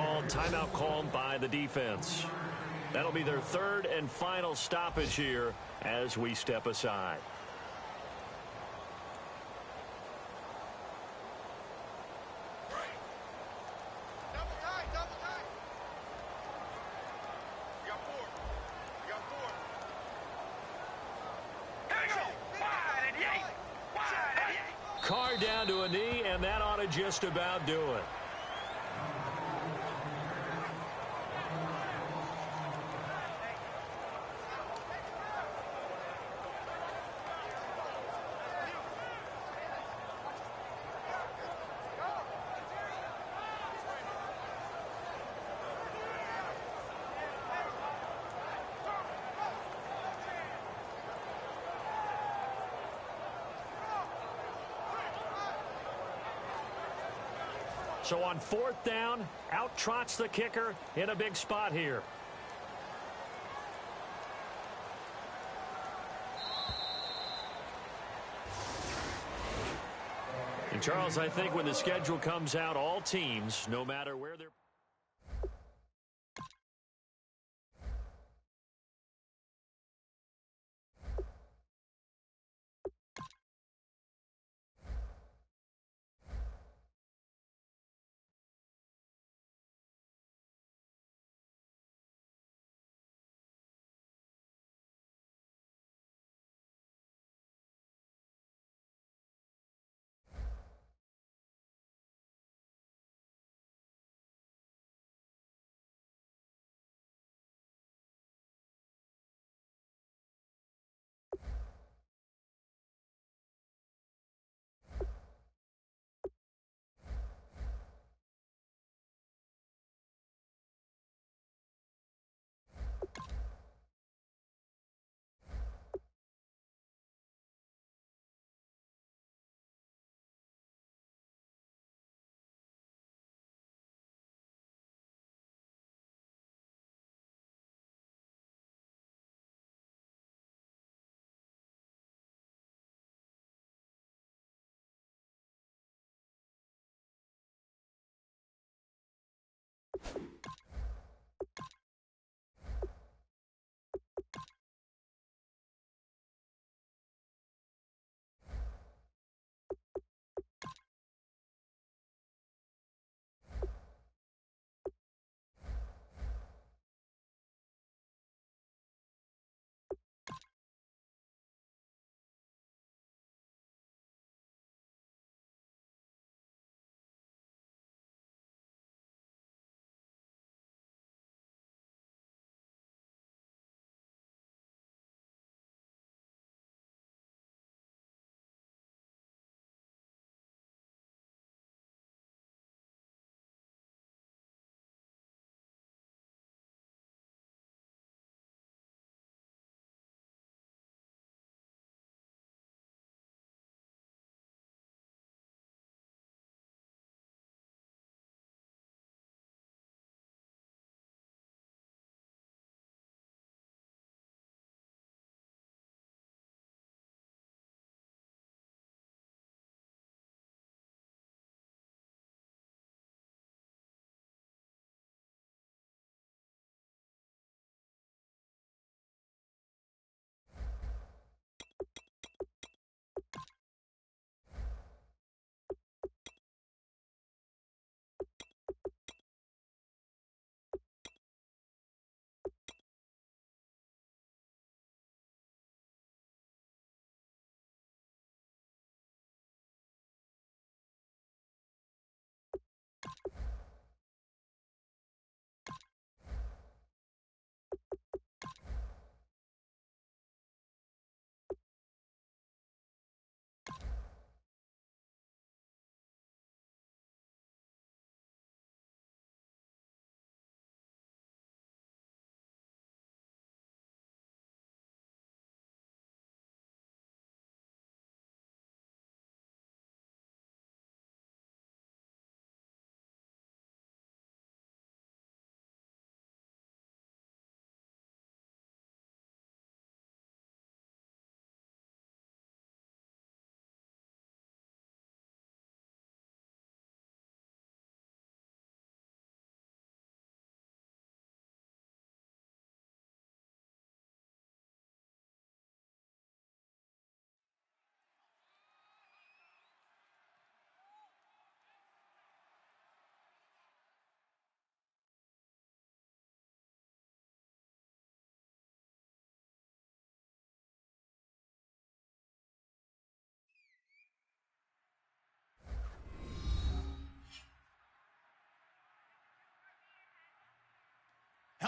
called by the defense. That'll be their third and final stoppage here as we step aside. Carr down to a knee, and that ought to just about do it. So on fourth down, out trots the kicker in a big spot here. And Charles, I think when the schedule comes out, all teams, no matter where they're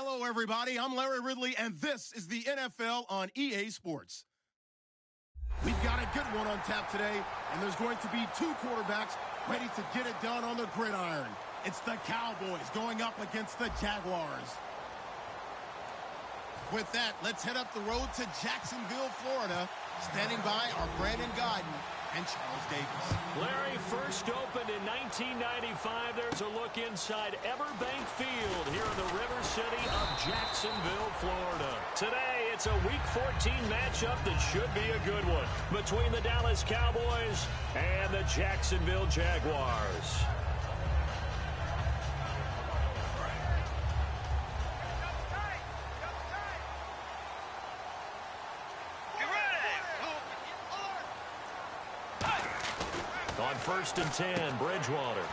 Hello, everybody. I'm Larry Ridley, and this is the NFL on EA Sports. We've got a good one on tap today, and there's going to be two quarterbacks ready to get it done on the gridiron. It's the Cowboys going up against the Jaguars. With that, let's head up the road to Jacksonville, Florida. Standing by are Brandon Godden and Charles Davis. Larry, first opened in 1995. There's a look inside Everbank Field here in the River City of Jacksonville, Florida. Today, it's a Week 14 matchup that should be a good one between the Dallas Cowboys and the Jacksonville Jaguars. On 1st and 10, Bridgewater.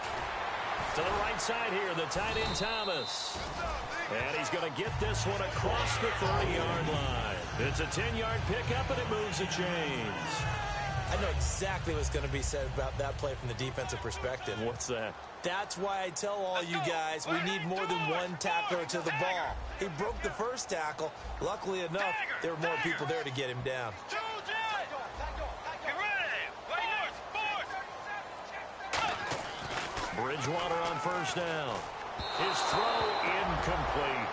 To the right side here, the tight end Thomas. And he's going to get this one across the 30-yard line. It's a 10-yard pickup, and it moves the chains. I know exactly what's going to be said about that play from the defensive perspective. What's that? That's why I tell all you guys we need more than one tackler to the ball. He broke the first tackle. Luckily enough, there were more people there to get him down. Bridgewater on 1st down. His throw incomplete.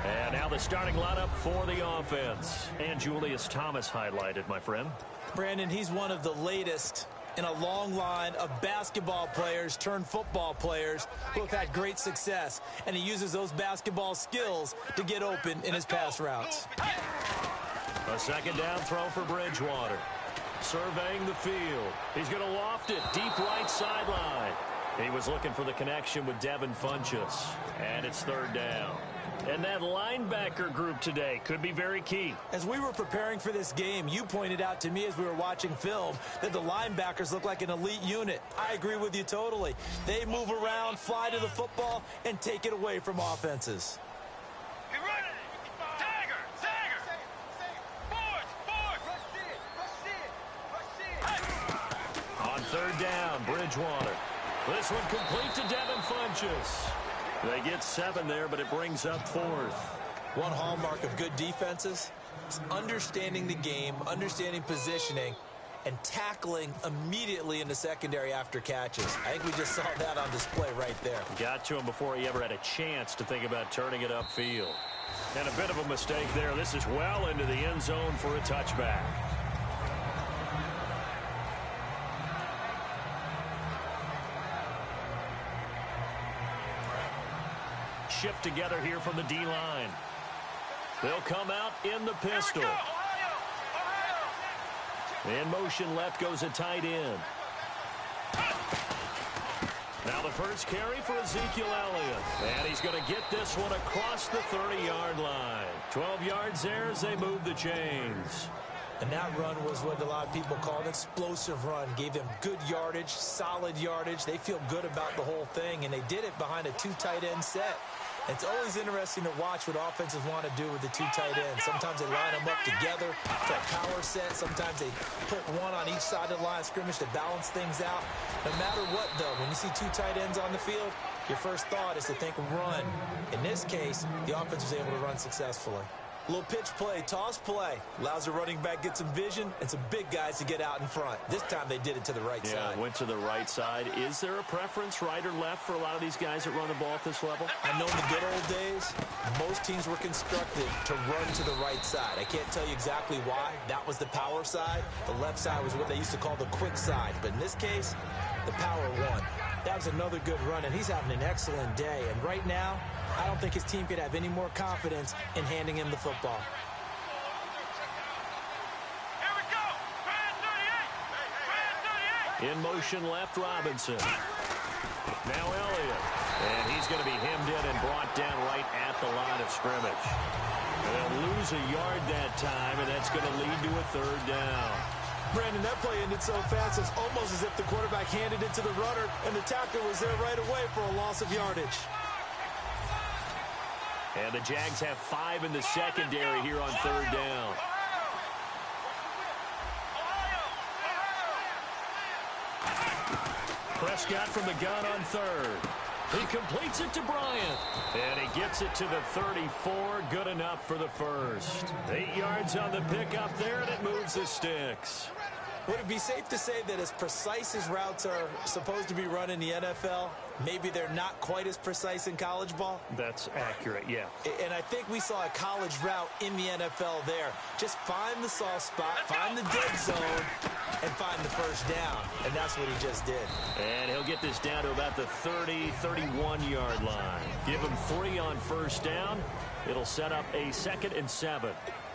And now the starting lineup for the offense. And Julius Thomas highlighted, my friend. Brandon, he's one of the latest in a long line of basketball players turned football players who have had great success. And he uses those basketball skills to get open in his pass routes. A 2nd down throw for Bridgewater. Surveying the field. He's going to loft it deep right sideline. He was looking for the connection with Devin Funchess. And it's 3rd down. And that linebacker group today could be very key. As we were preparing for this game, you pointed out to me as we were watching film that the linebackers look like an elite unit. I agree with you totally. They move around, fly to the football, and take it away from offenses. On 3rd down, Bridgewater. This one complete to Devin Funchess. They get 7 there, but it brings up 4th. One hallmark of good defenses is understanding the game, understanding positioning, and tackling immediately in the secondary after catches. I think we just saw that on display right there. Got to him before he ever had a chance to think about turning it upfield. And a bit of a mistake there. This is well into the end zone for a touchback. Shift together here from the D-line. They'll come out in the pistol. In motion left goes a tight end. Now the first carry for Ezekiel Elliott. And he's going to get this one across the 30-yard line. 12 yards there as they move the chains. And that run was what a lot of people call an explosive run. Gave them good yardage, solid yardage. They feel good about the whole thing, and they did it behind a 2 tight end set. It's always interesting to watch what offenses want to do with the 2 tight ends. Sometimes they line them up together for a power set. Sometimes they put one on each side of the line of scrimmage to balance things out. No matter what, though, when you see 2 tight ends on the field, your first thought is to think run. In this case, the offense was able to run successfully. A little pitch play, toss play. Allows the running back to get some vision and some big guys to get out in front. This time they did it to the right side. Yeah, went to the right side. Is there a preference, right or left, for a lot of these guys that run the ball at this level? I know in the good old days, most teams were constructed to run to the right side. I can't tell you exactly why. That was the power side. The left side was what they used to call the quick side. But in this case, the power won. That was another good run, and he's having an excellent day. And right now, I don't think his team could have any more confidence in handing him the football. Here we go. Brand 38. In motion left, Robinson. Now Elliott. And he's going to be hemmed in and brought down right at the line of scrimmage. They'll lose a yard that time, and that's going to lead to a 3rd down. Brandon, that play ended so fast, it's almost as if the quarterback handed it to the runner, and the tackler was there right away for a loss of yardage. And the Jags have 5 in the secondary here on 3rd down. Prescott from the gun on 3rd. He completes it to Bryant. And he gets it to the 34. Good enough for the first. 8 yards on the pickup there, and it moves the sticks. Would it be safe to say that as precise as routes are supposed to be run in the NFL, maybe they're not quite as precise in college ball? That's accurate, yeah. And I think we saw a college route in the NFL there. Just find the soft spot, find the dead zone, and find the first down. And that's what he just did. And he'll get this down to about the 30, 31-yard line. Give him 3 on first down. It'll set up a 2nd and 7.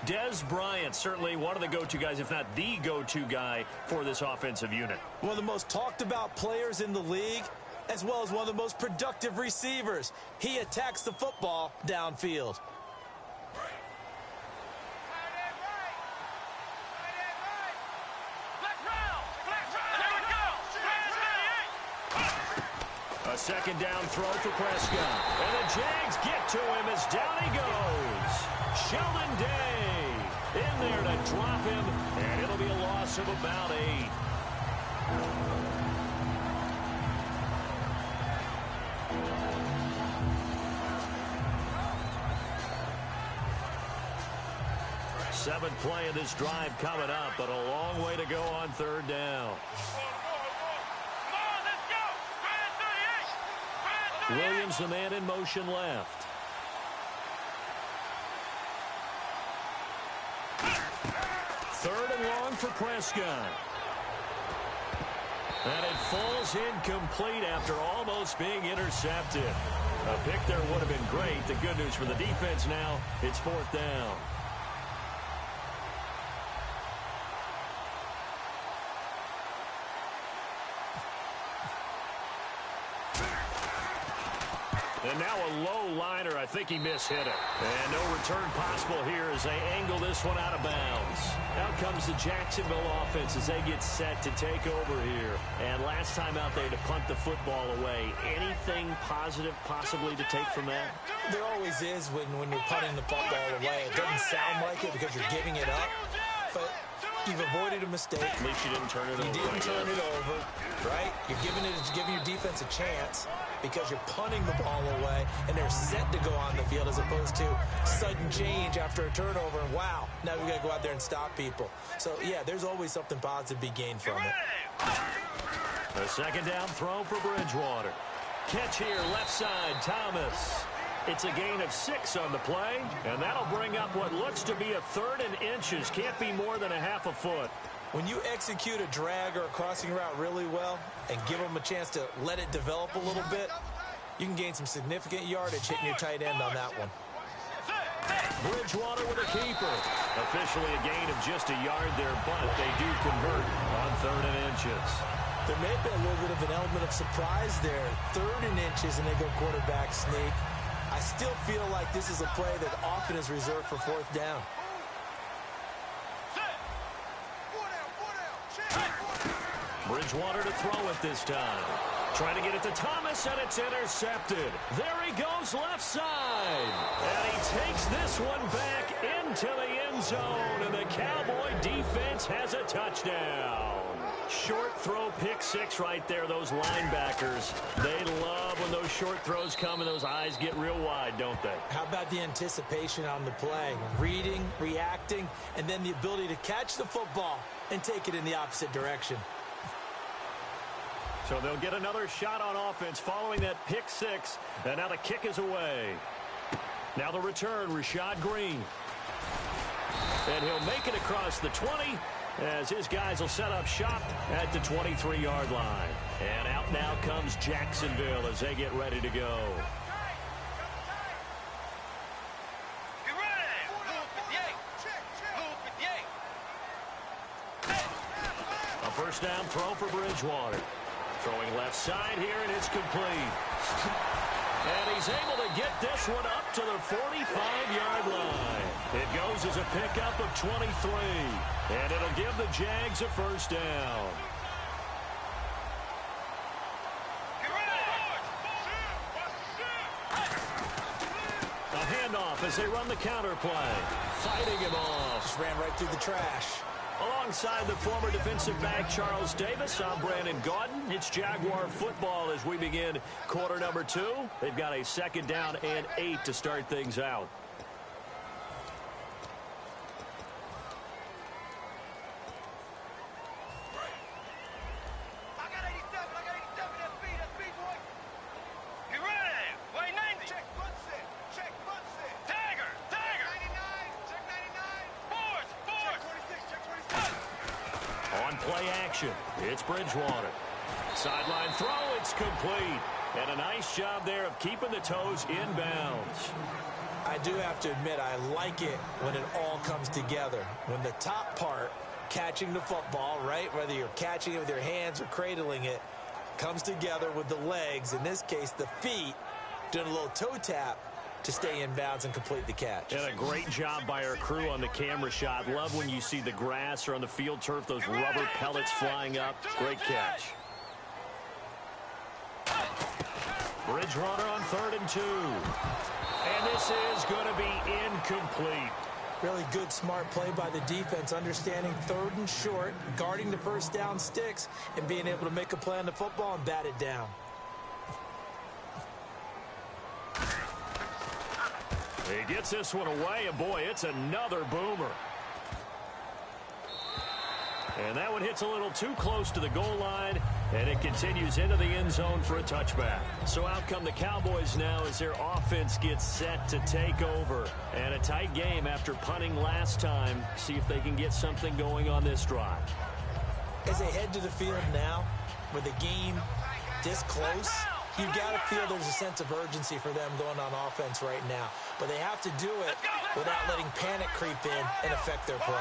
Dez Bryant, certainly one of the go-to guys, if not the go-to guy for this offensive unit. One of the most talked about players in the league, as well as one of the most productive receivers. He attacks the football downfield. A 2nd down throw for Prescott. And the Jags get to him as down he goes. Sheldon Day in there to drop him, and it'll be a loss of about 8. Seventh play of this drive coming up, but a long way to go on 3rd down. Williams, the man in motion left. Third and long for Prescott. And it falls incomplete after almost being intercepted. A pick there would have been great. The good news for the defense now, it's 4th down. And now a low liner. I think he mishit it. And no return possible here as they angle this one out of bounds. Out comes the Jacksonville offense as they get set to take over here. And last time out there to punt the football away. Anything positive possibly to take from that? There always is when you're punting the football away. It doesn't sound like it because you're giving it up. But you've avoided a mistake. At least you didn't turn it over. You didn't turn it over, right? You're giving your defense a chance because you're punting the ball away, and they're set to go on the field as opposed to sudden change after a turnover, and wow, now we got to go out there and stop people. So, yeah, there's always something positive to be gained from it. A 2nd down throw for Bridgewater. Catch here, left side, Thomas. It's a gain of 6 on the play, and that'll bring up what looks to be a 3rd and inches. Can't be more than a half a foot. When you execute a drag or a crossing route really well and give them a chance to let it develop a little bit, you can gain some significant yardage hitting your tight end on that one. Bridgewater with a keeper. Officially a gain of just a yard there, but they do convert on 3rd and inches. There may have been a little bit of an element of surprise there. 3rd and inches, and they go quarterback sneak. I still feel like this is a play that often is reserved for 4th down. Bridgewater to throw it this time. Trying to get it to Thomas, and it's intercepted. There he goes left side. And he takes this one back into the end zone, and the Cowboy defense has a touchdown. Short throw, pick 6 right there. Those linebackers, they love when those short throws come and those eyes get real wide, don't they? How about the anticipation on the play? Reading, reacting, and then the ability to catch the football and take it in the opposite direction. So they'll get another shot on offense following that pick 6, and now the kick is away. Now the return, Rashad Green. And he'll make it across the 20 as his guys will set up shop at the 23-yard line. And out now comes Jacksonville as they get ready to go. A first down throw for Bridgewater. Throwing left side here, and it's complete. And he's able to get this one up to the 45-yard line. It goes as a pickup of 23. And it'll give the Jags a first down. A handoff as they run the counter play. Fighting him off. Just ran right through the trash. Alongside the former defensive back Charles Davis, I'm Brandon Gaudin. It's Jaguar football as we begin quarter number 2. They've got a 2nd down and 8 to start things out. It's Bridgewater. Sideline throw, it's complete. And a nice job there of keeping the toes in bounds. I do have to admit, I like it when it all comes together. When the top part, catching the football, right, whether you're catching it with your hands or cradling it, comes together with the legs, in this case the feet, doing a little toe tap to stay in bounds and complete the catch. And a great job by our crew on the camera shot. Love when you see the grass or on the field turf, those rubber pellets flying up. Great catch. Bridgewater on 3rd and 2. And this is going to be incomplete. Really good, smart play by the defense, understanding 3rd and short, guarding the first down sticks, and being able to make a play on the football and bat it down. He gets this one away, and boy, it's another boomer. And that one hits a little too close to the goal line, and it continues into the end zone for a touchback. So out come the Cowboys now as their offense gets set to take over. And a tight game after punting last time. See if they can get something going on this drive. As they head to the field now, with the game this close, you've got to feel there's a sense of urgency for them going on offense right now. But they have to do it without letting panic creep in and affect their play.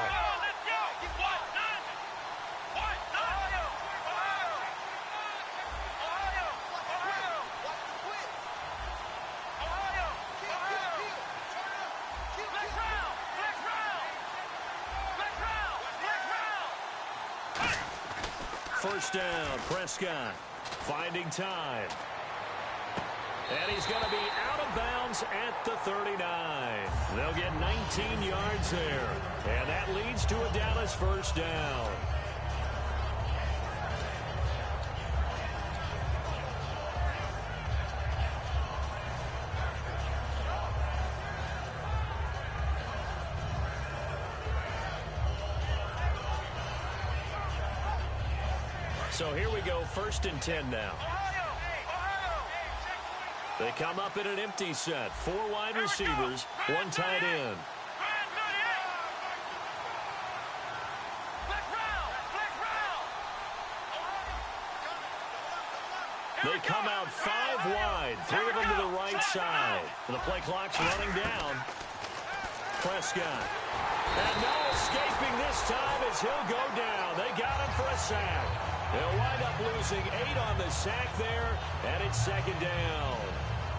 First down, Prescott finding time. And he's going to be out of bounds at the 39. They'll get 19 yards there. And that leads to a Dallas first down. So here we go, 1st and 10 now. They come up in an empty set. 4 wide receivers, 1 tight end. They come out 5 wide, 3 of them to the right side. And the play clock's running down. Prescott. And no escaping this time as he'll go down. They got him for a sack. They'll wind up losing 8 on the sack there, and it's 2nd down.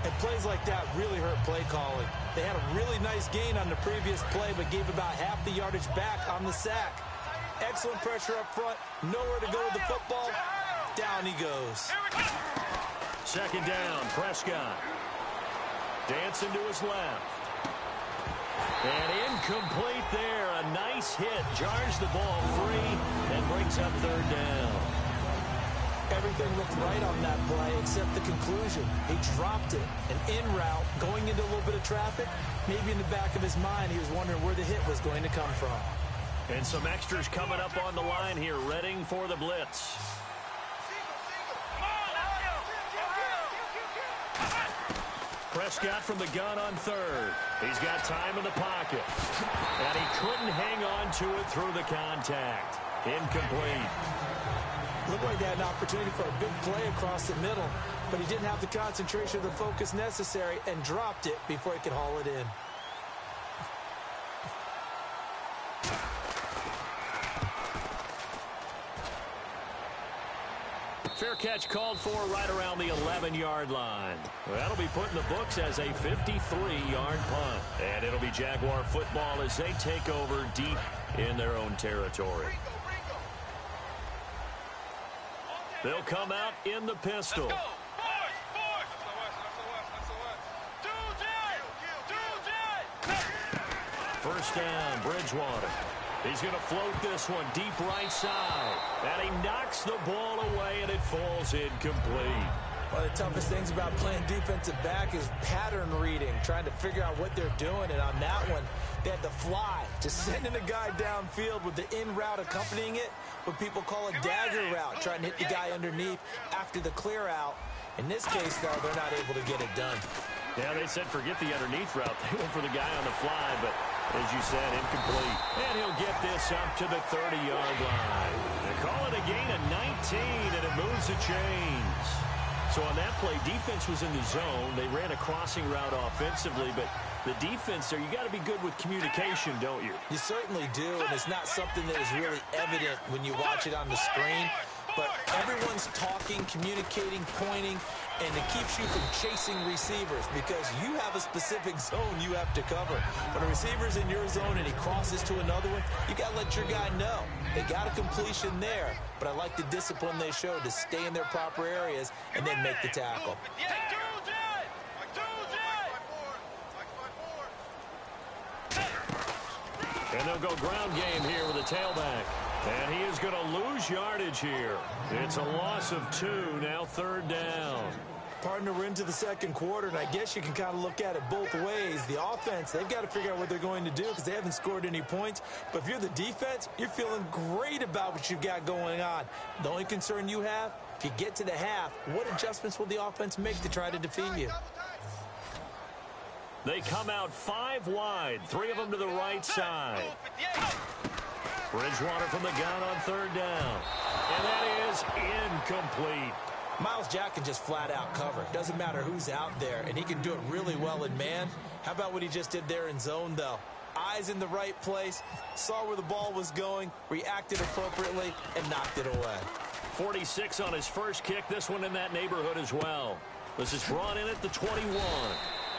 And plays like that really hurt play calling. They had a really nice gain on the previous play, but gave about half the yardage back on the sack. Excellent pressure up front. Nowhere to go with the football. Down he goes. 2nd down, Prescott. Dancing to his left. And incomplete there. A nice hit. Jars the ball free and brings up 3rd down. Everything looked right on that play except the conclusion. He dropped it. An in route, going into a little bit of traffic. Maybe in the back of his mind, he was wondering where the hit was going to come from. And some extras coming up on the line here, readying for the blitz. Prescott from the gun on 3rd. He's got time in the pocket. And he couldn't hang on to it through the contact. Incomplete. Looked like they had an opportunity for a big play across the middle, but he didn't have the concentration or the focus necessary and dropped it before he could haul it in. Fair catch called for right around the 11-yard line. That'll be put in the books as a 53-yard punt. And it'll be Jaguar football as they take over deep in their own territory. They'll come out in the pistol. First down, Bridgewater. He's going to float this one deep right side. And he knocks the ball away, and it falls incomplete. One of the toughest things about playing defensive back is pattern reading, trying to figure out what they're doing. And on that one, they had to fly, just sending a guy downfield with the in route accompanying it, what people call a dagger route, trying to hit the guy underneath after the clear out. In this case, though, they're not able to get it done. Yeah, they said forget the underneath route. They went for the guy on the fly, but as you said, incomplete. And he'll get this up to the 30-yard line. They call it a gain of 19, and it moves the chains. So on that play, defense was in the zone. They ran a crossing route offensively, but the defense there, you got to be good with communication, don't you? You certainly do, and it's not something that is really evident when you watch it on the screen. But everyone's talking, communicating, pointing, and it keeps you from chasing receivers because you have a specific zone you have to cover. When a receiver's in your zone and he crosses to another one, you got to let your guy know. They got a completion there, but I like the discipline they showed to stay in their proper areas and then make the tackle. And they'll go ground game here with a tailback. And he is going to lose yardage here. It's a loss of 2, now 3rd down. Partner, we're into the second quarter, and I guess you can kind of look at it both ways. The offense, they've got to figure out what they're going to do because they haven't scored any points. But if you're the defense, you're feeling great about what you've got going on. The only concern you have, if you get to the half, what adjustments will the offense make to try to defeat you? They come out 5 wide, 3 of them to the right side. Bridgewater from the gun on 3rd down. And that is incomplete. Myles Jack can just flat out cover. Doesn't matter who's out there, and he can do it really well in man. How about what he just did there in zone, though? Eyes in the right place, saw where the ball was going, reacted appropriately, and knocked it away. 46 on his first kick. This one in that neighborhood as well. This is brought in at the 21.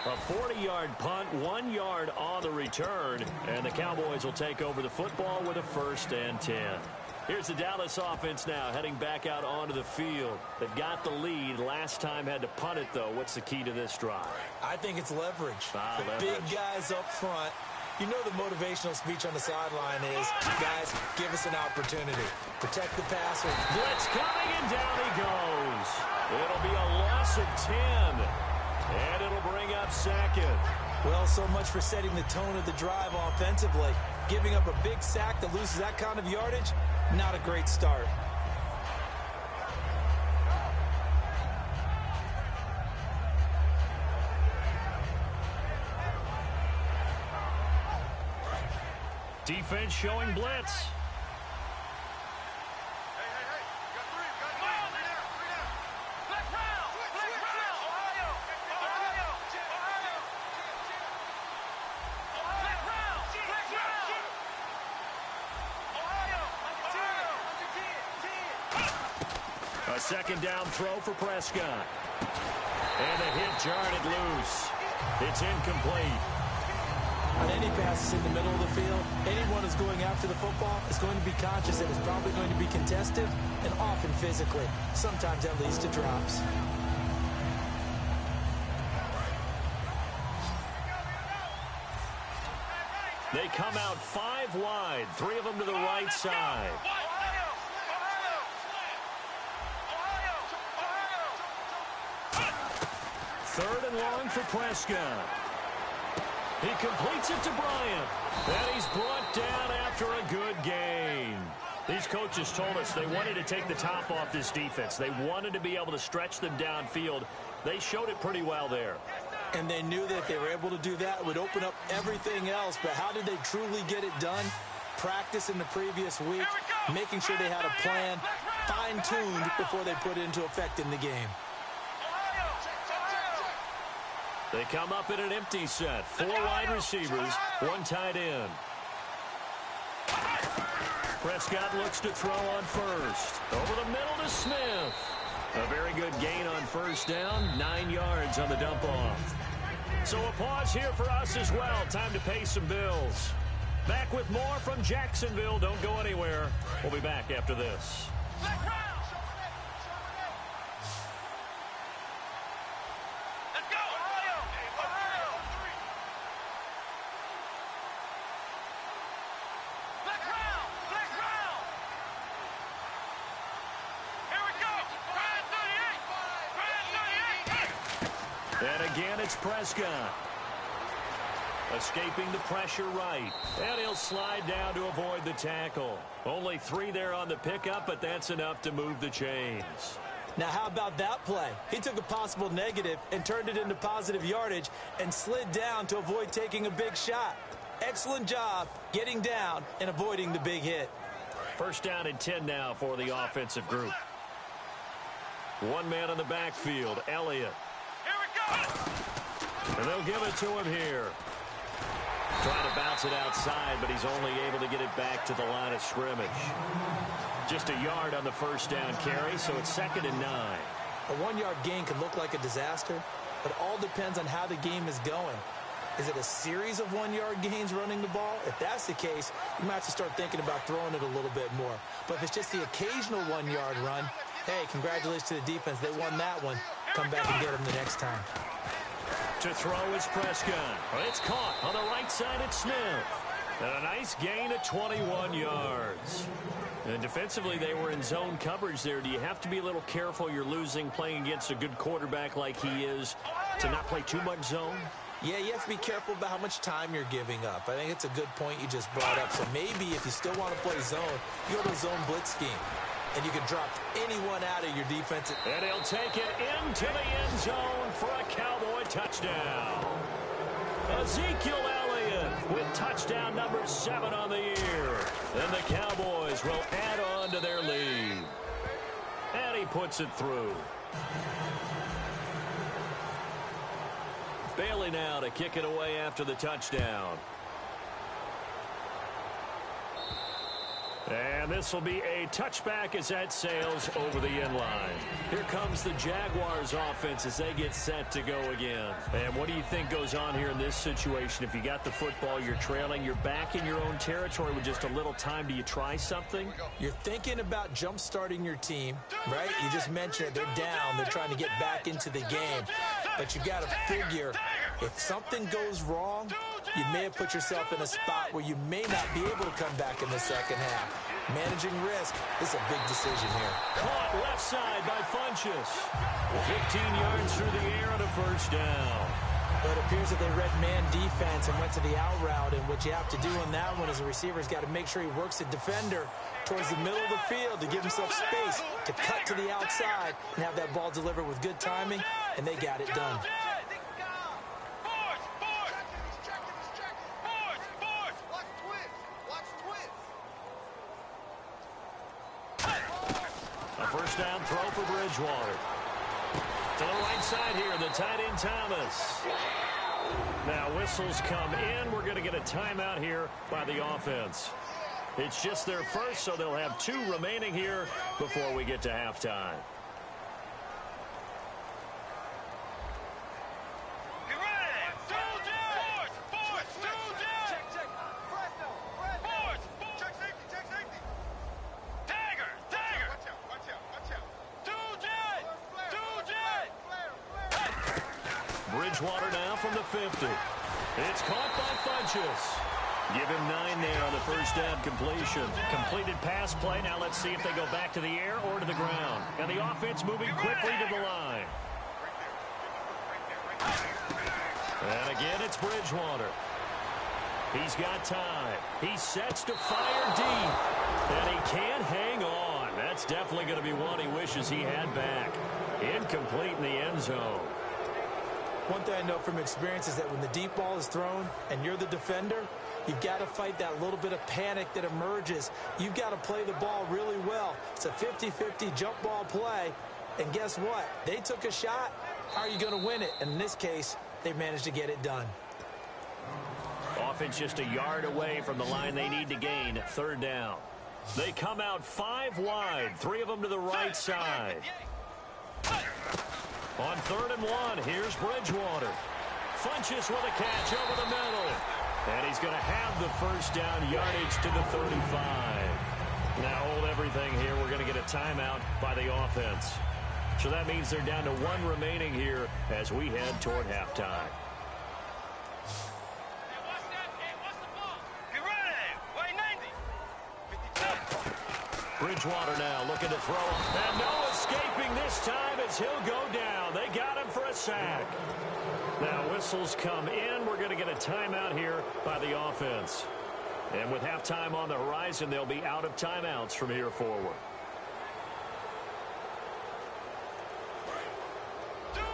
A 40-yard punt, 1 yard on the return, and the Cowboys will take over the football with a 1st and 10. Here's the Dallas offense now heading back out onto the field. They've got the lead. Last time had to punt it, though. What's the key to this drive? I think it's leverage. Leverage. Big guys up front. You know the motivational speech on the sideline is, guys, give us an opportunity. Protect the passer. Blitz coming, and down he goes. It'll be a loss of 10. And it'll bring up 2nd. Well, so much for setting the tone of the drive offensively. Giving up a big sack that loses that kind of yardage, not a great start. Defense showing blitz. A 2nd down throw for Prescott. And the hit jarred it loose. It's incomplete. On any passes in the middle of the field, anyone who's going after the football is going to be conscious that it's probably going to be contested and often physically. Sometimes that leads to drops. They come out 5 wide, 3 of them to the right side. 3rd and long for Prescott. He completes it to Bryant. And he's brought down after a good gain. These coaches told us they wanted to take the top off this defense. They wanted to be able to stretch them downfield. They showed it pretty well there. And they knew that if they were able to do that, it would open up everything else. But how did they truly get it done? Practice in the previous week, making sure they had a plan, fine-tuned before they put it into effect in the game. They come up in an empty set. 4 wide receivers, 1 tight end. Prescott looks to throw on first. Over the middle to Smith. A very good gain on 1st down. 9 yards on the dump-off. So a pause here for us as well. Time to pay some bills. Back with more from Jacksonville. Don't go anywhere. We'll be back after this. Let's go! It's Prescott. Escaping the pressure right. And he'll slide down to avoid the tackle. Only 3 there on the pickup, but that's enough to move the chains. Now, how about that play? He took a possible negative and turned it into positive yardage and slid down to avoid taking a big shot. Excellent job getting down and avoiding the big hit. First down and 10 now for the offensive group. One man in the backfield, Elliott. Here we go. And they'll give it to him here. Trying to bounce it outside, but he's only able to get it back to the line of scrimmage. Just a yard on the first down carry, so it's 2nd and 9. A 1-yard gain can look like a disaster, but all depends on how the game is going. Is it a series of 1-yard gains running the ball? If that's the case, you might have to start thinking about throwing it a little bit more. But if it's just the occasional 1-yard run, hey, congratulations to the defense. They won that one. Come back and get them the next time. To throw is Prescott. It's caught on the right side at Smith. And a nice gain of 21 yards. And defensively, they were in zone coverage there. Do you have to be a little careful you're losing playing against a good quarterback like he is to not play too much zone? Yeah, you have to be careful about how much time you're giving up. I think it's a good point you just brought up. So maybe if you still want to play zone, you go to a zone blitz scheme. And you can drop anyone out of your defense. And he'll take it into the end zone for a Cowboy touchdown. Ezekiel Elliott with touchdown number 7 on the year. And the Cowboys will add on to their lead. And he puts it through. Bailey now to kick it away after the touchdown. And this will be a touchback as that sails over the end line. Here comes the Jaguars offense as they get set to go again. And what do you think goes on here in this situation? If you got the football, you're trailing, you're back in your own territory with just a little time. Do you try something? You're thinking about jump-starting your team, right? You just mentioned it. They're down. They're trying to get back into the game. But you got to figure if something goes wrong, you may have put yourself in a spot where you may not be able to come back in the second half. Managing risk is a big decision here. Caught left side by Funchess. 15 yards through the air and a first down. But it appears that they read man defense and went to the out route. And what you have to do on that one as a receiver is got to make sure he works the defender towards the middle of the field to give himself space to cut to the outside and have that ball delivered with good timing, and they got it done. First down throw for Bridgewater. To the right side here, the tight end Thomas. Now whistles come in. We're going to get a timeout here by the offense. It's just their first, so they'll have 2 remaining here before we get to halftime. Bridgewater now from the 50. It's caught by Funchess. Give him 9 there on the first down completion. Completed pass play. Now let's see if they go back to the air or to the ground. And the offense moving quickly to the line. And again, it's Bridgewater. He's got time. He sets to fire deep. And he can't hang on. That's definitely going to be one he wishes he had back. Incomplete in the end zone. One thing I know from experience is that when the deep ball is thrown and you're the defender, you've got to fight that little bit of panic that emerges. You've got to play the ball really well. It's a 50-50 jump ball play. And guess what? They took a shot. How are you going to win it? And in this case, they managed to get it done. Offense just a yard away from the line they need to gain at third down. They come out 5 wide, 3 of them to the right side. On 3rd and 1, here's Bridgewater. Funchess with a catch over the middle. And he's going to have the first down yardage to the 35. Now hold everything here. We're going to get a timeout by the offense. So that means they're down to 1 remaining here as we head toward halftime. Bridgewater now looking to throw. And no escaping this time as he'll go down. They got him for a sack. Now whistles come in. We're going to get a timeout here by the offense. And with halftime on the horizon, they'll be out of timeouts from here forward.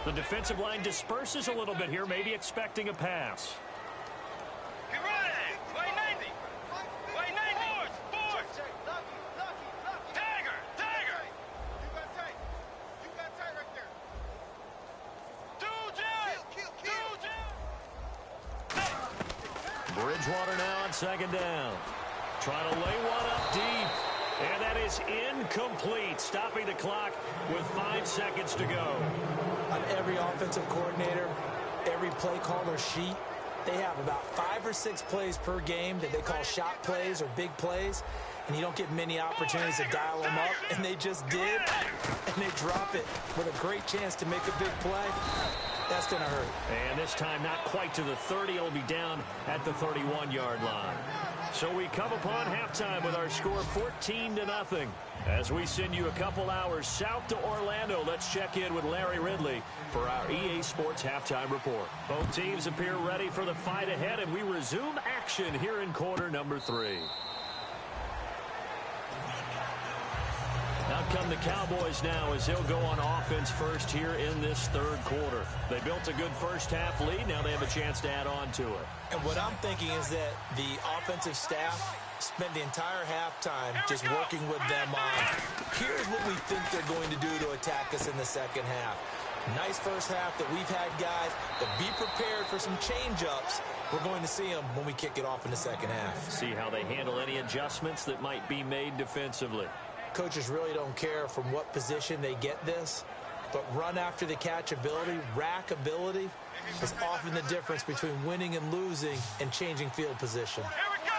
The defensive line disperses a little bit here, maybe expecting a pass. Get ready. Way 90. Way 90. Force. Tiger. Tiger. You got tight. You got tight right there. Bridgewater now on second down. Trying to lay one up deep. And that is incomplete. Stopping the clock with 5 seconds to go. On every offensive coordinator, every play caller sheet, they have about 5 or 6 plays per game that they call shot plays or big plays, and you don't get many opportunities to dial them up, and they just did, and they drop it with a great chance to make a big play. That's going to hurt. And this time not quite to the 30. It'll be down at the 31-yard line. So we come upon halftime with our score 14-0. As we send you a couple hours south to Orlando, let's check in with Larry Ridley for our EA Sports Halftime Report. Both teams appear ready for the fight ahead, and we resume action here in quarter number 3. Out come the Cowboys now as they'll go on offense first here in this third quarter. They built a good first half lead. Now they have a chance to add on to it. And what I'm thinking is that the offensive staff spent the entire halftime just working with them on, here's what we think they're going to do to attack us in the second half. Nice first half that we've had, guys, but be prepared for some change-ups. We're going to see them when we kick it off in the second half. See how they handle any adjustments that might be made defensively. Coaches really don't care from what position they get this, but run after the catch ability, rack ability, is often the difference between winning and losing and changing field position. Here we go.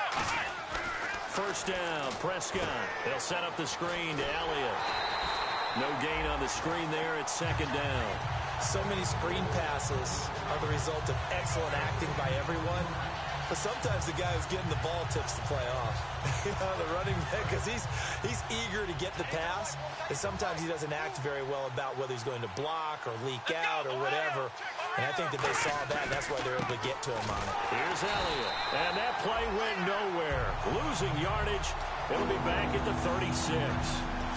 First down, Prescott. They'll set up the screen to Elliott. No gain on the screen there. It's second down. So many screen passes are the result of excellent acting by everyone. But sometimes the guy who's getting the ball tips the play off. The running back, because he's eager to get the pass, and sometimes he doesn't act very well about whether he's going to block or leak out or whatever. And I think that they saw that, and that's why they're able to get to him on it. Here's Elliott, and that play went nowhere. Losing yardage, it'll be back at the 36.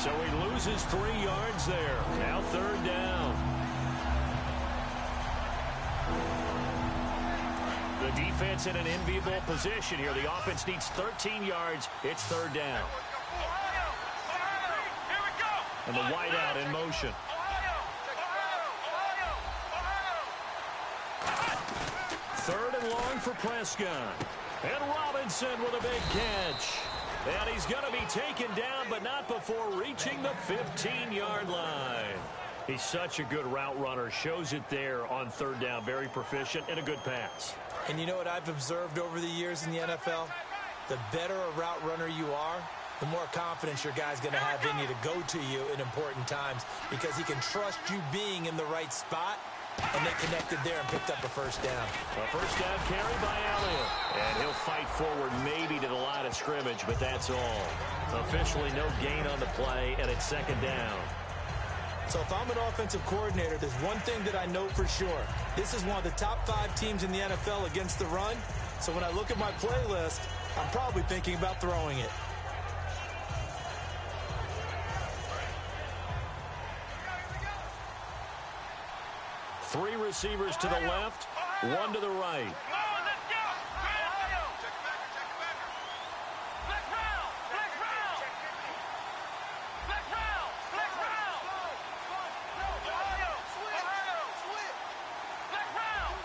So he loses 3 yards there. Now third down. The defense in an enviable position here. The offense needs 13 yards. It's third down. And the wideout in motion. Third and long for Prescott. And Robinson with a big catch. And he's going to be taken down, but not before reaching the 15-yard line. He's such a good route runner. Shows it there on third down. Very proficient and a good pass. And you know what I've observed over the years in the NFL? The better a route runner you are, the more confidence your guy's going to have in you to go to you in important times, because he can trust you being in the right spot, and they connected there and picked up a first down. A first down carry by Elliott. And he'll fight forward maybe to the line of scrimmage, but that's all. Officially no gain on the play, and it's second down. So if I'm an offensive coordinator, there's one thing that I know for sure. This is one of the top 5 teams in the NFL against the run. So when I look at my playlist, I'm probably thinking about throwing it. Three receivers to the left, one to the right.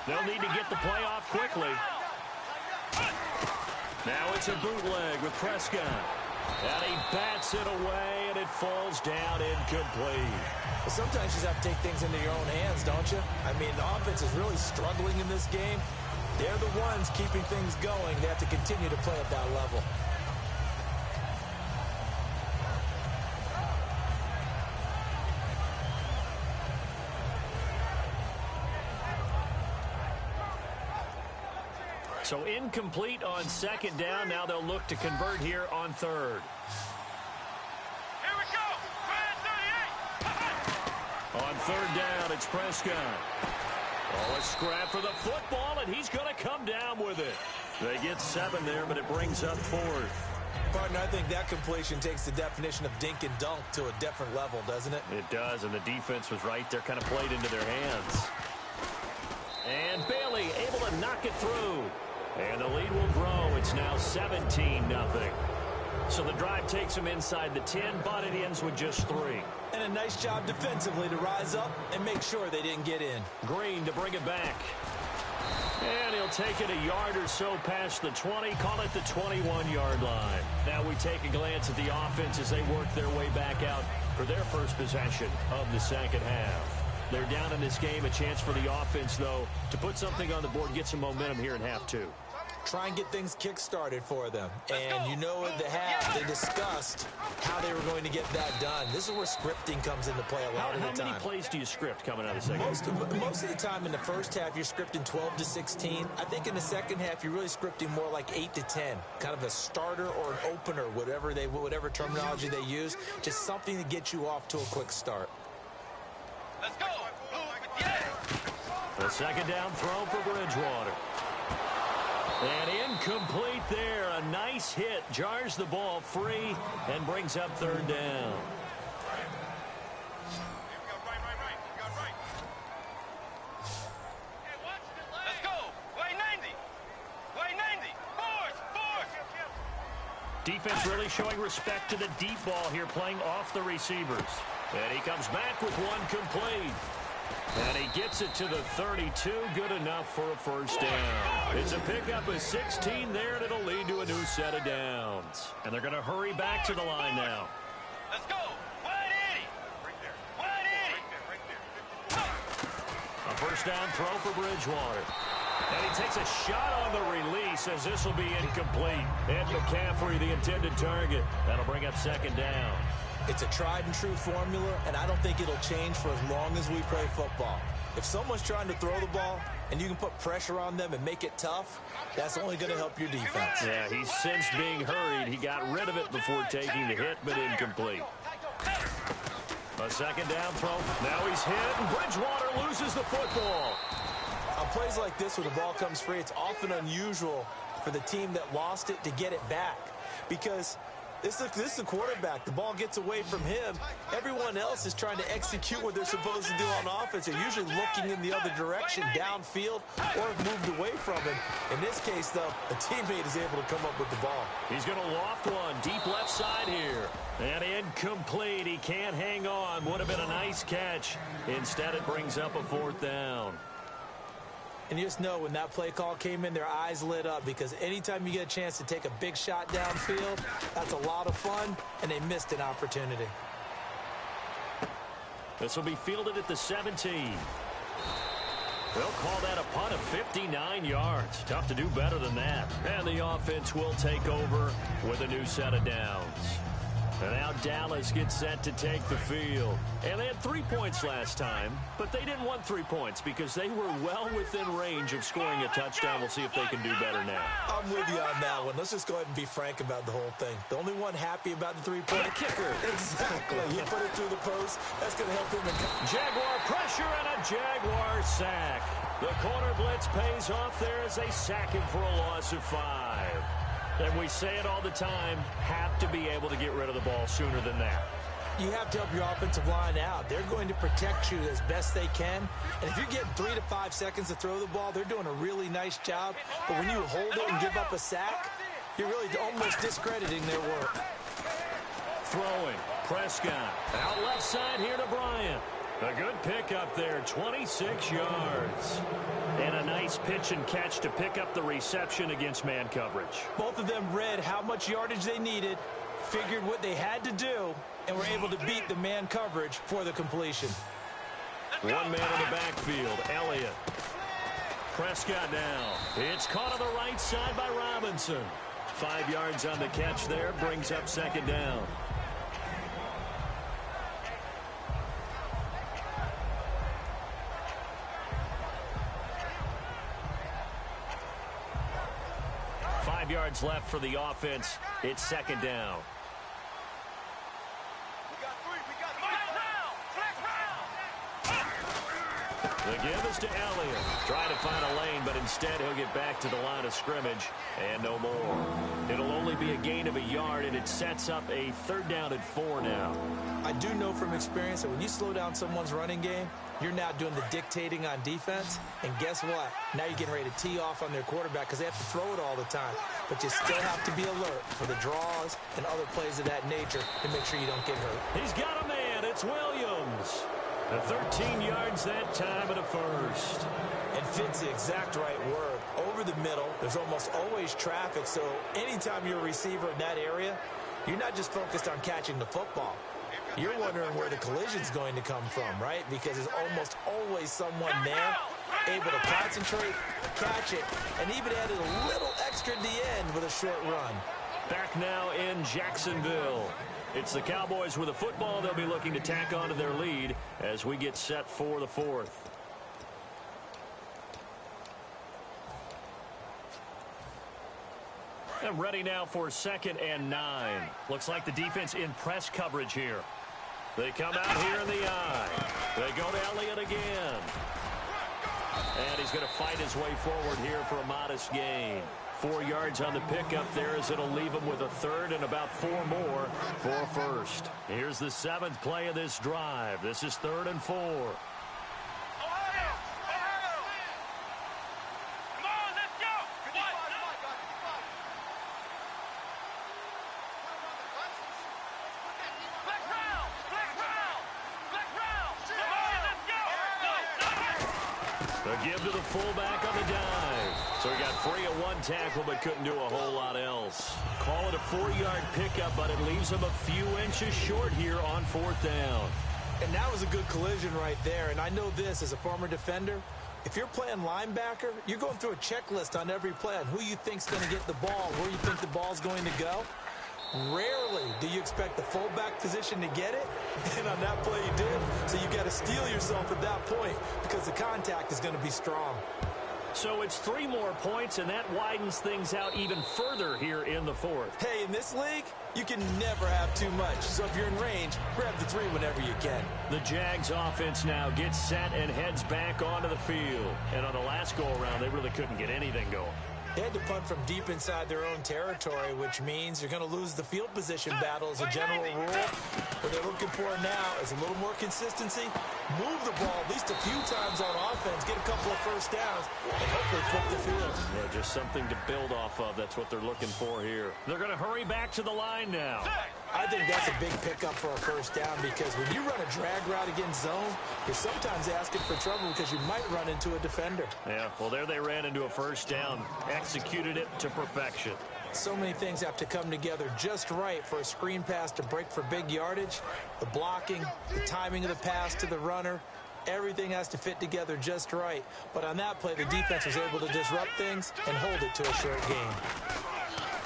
They'll need to get the play off quickly. Now it's a bootleg with Prescott. And he bats it away, and it falls down incomplete. Well, sometimes you just have to take things into your own hands, don't you? I mean, the offense is really struggling in this game. They're the ones keeping things going. They have to continue to play at that level. So incomplete on second down. Now they'll look to convert here on third. On third down, it's Prescott. Oh, a scrap for the football, and he's going to come down with it. They get 7 there, but it brings up 4th. Partner, I think that completion takes the definition of dink and dunk to a different level, doesn't it? It does, and the defense was right there, kind of played into their hands. And Bailey able to knock it through. And the lead will grow. It's now 17-0. So the drive takes them inside the 10, but it ends with just 3. And a nice job defensively to rise up and make sure they didn't get in. Green to bring it back. And he'll take it a yard or so past the 20, call it the 21-yard line. Now we take a glance at the offense as they work their way back out for their first possession of the second half. They're down in this game. A chance for the offense, though, to put something on the board, get some momentum here in half 2. Try and get things kick-started for them. And you know at the half, they discussed how they were going to get that done. This is where scripting comes into play a lot of the time. How many plays do you script coming out of the second? Most of the time in the first half, you're scripting 12 to 16. I think in the second half, you're really scripting more like 8 to 10. Kind of a starter or an opener, whatever terminology they use. Just something to get you off to a quick start. Let's go. The second down throw for Bridgewater. And incomplete there. A nice hit. Jars the ball free and brings up third down. Let's go. Way 90. Way 90. Force. Defense really showing respect to the deep ball here, playing off the receivers. And he comes back with one complete. And he gets it to the 32. Good enough for a first down. It's a pickup of 16 there, and it'll lead to a new set of downs. And they're going to hurry back to the line now. Let's go. 180. Right there. A first down throw for Bridgewater. And he takes a shot on the release as this will be incomplete. And McCaffrey, the intended target. That'll bring up second down. It's a tried-and-true formula, and I don't think it'll change for as long as we play football. If someone's trying to throw the ball and you can put pressure on them and make it tough, that's only going to help your defense. Yeah, he's sensed being hurried. He got rid of it before taking the hit, but incomplete. A second down throw. Now he's hit, and Bridgewater loses the football. On plays like this, when the ball comes free, it's often unusual for the team that lost it to get it back because this is the quarterback. The ball gets away from him. Everyone else is trying to execute what they're supposed to do on offense. They're usually looking in the other direction, downfield, or have moved away from him. In this case, though, a teammate is able to come up with the ball. He's going to loft one deep left side here. And incomplete. He can't hang on. Would have been a nice catch. Instead, it brings up a fourth down. And you just know when that play call came in, their eyes lit up because anytime you get a chance to take a big shot downfield, that's a lot of fun, and they missed an opportunity. This will be fielded at the 17. They'll call that a punt of 59 yards. Tough to do better than that. And the offense will take over with a new set of downs. And now Dallas gets set to take the field. And they had 3 points last time, but they didn't want 3 points because they were well within range of scoring a touchdown. We'll see if they can do better now. I'm with you on that one. Let's just go ahead and be frank about the whole thing. The only one happy about the three-point kicker. Exactly. You put it through the post. That's going to help him. Jaguar pressure and a Jaguar sack. The corner blitz pays off there as they sack him for a loss of 5. And we say it all the time, have to be able to get rid of the ball sooner than that. You have to help your offensive line out. They're going to protect you as best they can. And if you're getting 3 to 5 seconds to throw the ball, they're doing a really nice job. But when you hold it and give up a sack, you're really almost discrediting their work. Throwing, Prescott. Out left side here to Bryant. A good pickup there, 26 yards. And a nice pitch and catch to pick up the reception against man coverage. Both of them read how much yardage they needed, figured what they had to do, and were able to beat the man coverage for the completion. One man in the backfield, Elliott. Prescott now. It's caught on the right side by Robinson. 5 yards on the catch there, brings up second down. Yards left for the offense. It's second down. The give is to Elliott. Trying to find a lane, but instead he'll get back to the line of scrimmage and no more. It'll only be a gain of a yard, and it sets up a 3rd down and 4 now. I do know from experience that when you slow down someone's running game, you're now doing the dictating on defense. And guess what? Now you're getting ready to tee off on their quarterback because they have to throw it all the time. But you still have to be alert for the draws and other plays of that nature to make sure you don't get hurt. He's got a man. It's Williams. 13 yards that time and a first. And fits the exact right word. Over the middle, there's almost always traffic. So anytime you're a receiver in that area, you're not just focused on catching the football. You're wondering where the collision's going to come from, right? Because there's almost always someone there able to concentrate, catch it, and even added a little extra at the end with a short run. Back now in Jacksonville. It's the Cowboys with a football. They'll be looking to tack on to their lead as we get set for the 4th. And ready now for 2nd and 9. Looks like the defense in press coverage here. They come out here in the eye. They go to Elliott again. And he's going to fight his way forward here for a modest gain. 4 yards on the pickup there as it'll leave him with a 3rd and about 4 more for a first. Here's the 7th play of this drive. This is 3rd and 4. Give to the fullback on the dive. So he got free of 1 tackle but couldn't do a whole lot else. Call it a 4-yard pickup, but it leaves him a few inches short here on 4th down. And that was a good collision right there. And I know this as a former defender. If you're playing linebacker, you're going through a checklist on every play on who you think's going to get the ball, where you think the ball's going to go. Rarely do you expect the fullback position to get it, and on that play you did. So you got to steel yourself at that point because the contact is going to be strong. So it's 3 more points, and that widens things out even further here in the 4th. Hey, in this league, you can never have too much. So if you're in range, grab the 3 whenever you can. The Jags offense now gets set and heads back onto the field. And on the last go-around, they really couldn't get anything going. They had to punt from deep inside their own territory, which means you're going to lose the field position battle as a general rule. What they're looking for now is a little more consistency, move the ball at least a few times on offense, get a couple of first downs, and hopefully flip the field. Yeah, just something to build off of. That's what they're looking for here. They're going to hurry back to the line now. I think that's a big pickup for a first down because when you run a drag route against zone, you're sometimes asking for trouble because you might run into a defender. Yeah, well, there they ran into a first down, executed it to perfection. So many things have to come together just right for a screen pass to break for big yardage. The blocking, the timing of the pass to the runner, everything has to fit together just right. But on that play, the defense was able to disrupt things and hold it to a short gain.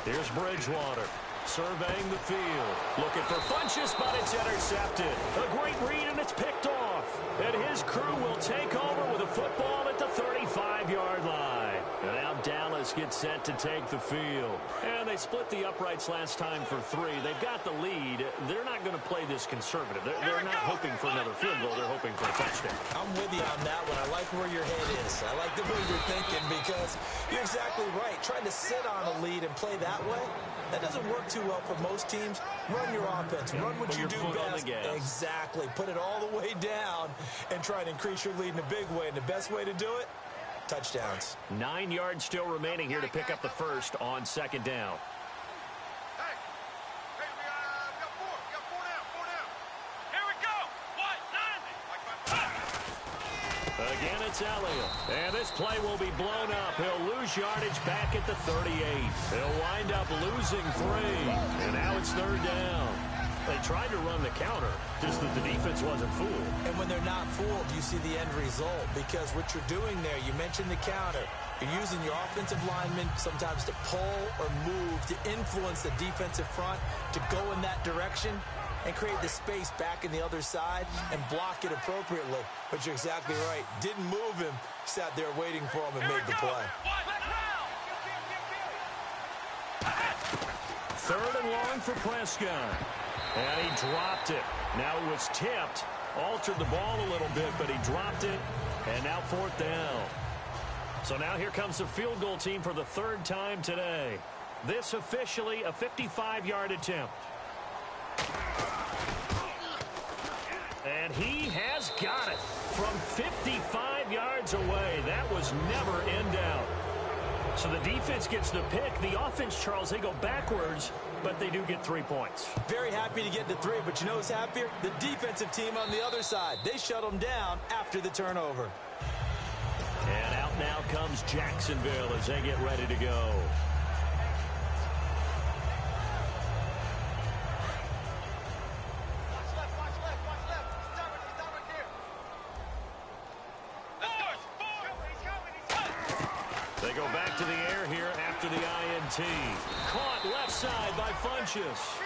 Here's Bridgewater. Surveying the field. Looking for Funchess, but it's intercepted. A great read, and it's picked off. And his crew will take over with a football at the 35-yard line. And now Dallas gets set to take the field. And they split the uprights last time for 3. They've got the lead. They're not going to play this conservative. They're not hoping for another field goal. They're hoping for a touchdown. I'm with you on that one. I like where your head is. I like the way you're thinking because you're exactly right. Trying to sit on a lead and play that way, that doesn't work too well for most teams. Run your offense. Run what you do best. Exactly. Put it all the way down and try to increase your lead in a big way. And the best way to do it, touchdowns. 9 yards still remaining here to pick up the first on 2nd down. Hey, we got 4. We got 4 down. 4 down. Here we go. What? 90. Again, it's Elliott. And this play will be blown up. He'll lose yardage back at the 38. He'll wind up losing 3. And now it's 3rd down. They tried to run the counter, just that the defense wasn't fooled. And when they're not fooled, you see the end result. Because what you're doing there, you mentioned the counter. You're using your offensive linemen sometimes to pull or move, to influence the defensive front, to go in that direction, and create the space back in the other side and block it appropriately. But you're exactly right. Didn't move him. Sat there waiting for him and made the play. 3rd and long for Prescott. And he dropped it. Now it was tipped. Altered the ball a little bit, but he dropped it. And now 4th down. So now here comes the field goal team for the 3rd time today. This officially a 55-yard attempt. And he has got it from 55 yards away. That was never in doubt. So the defense gets the pick. The offense, Charles, they go backwards, but they do get 3 points. Very happy to get to 3, but you know who's happier? The defensive team on the other side. They shut them down after the turnover. And out now comes Jacksonville as they get ready to go. They go back to the air here after the INT. Caught left side by Funchess.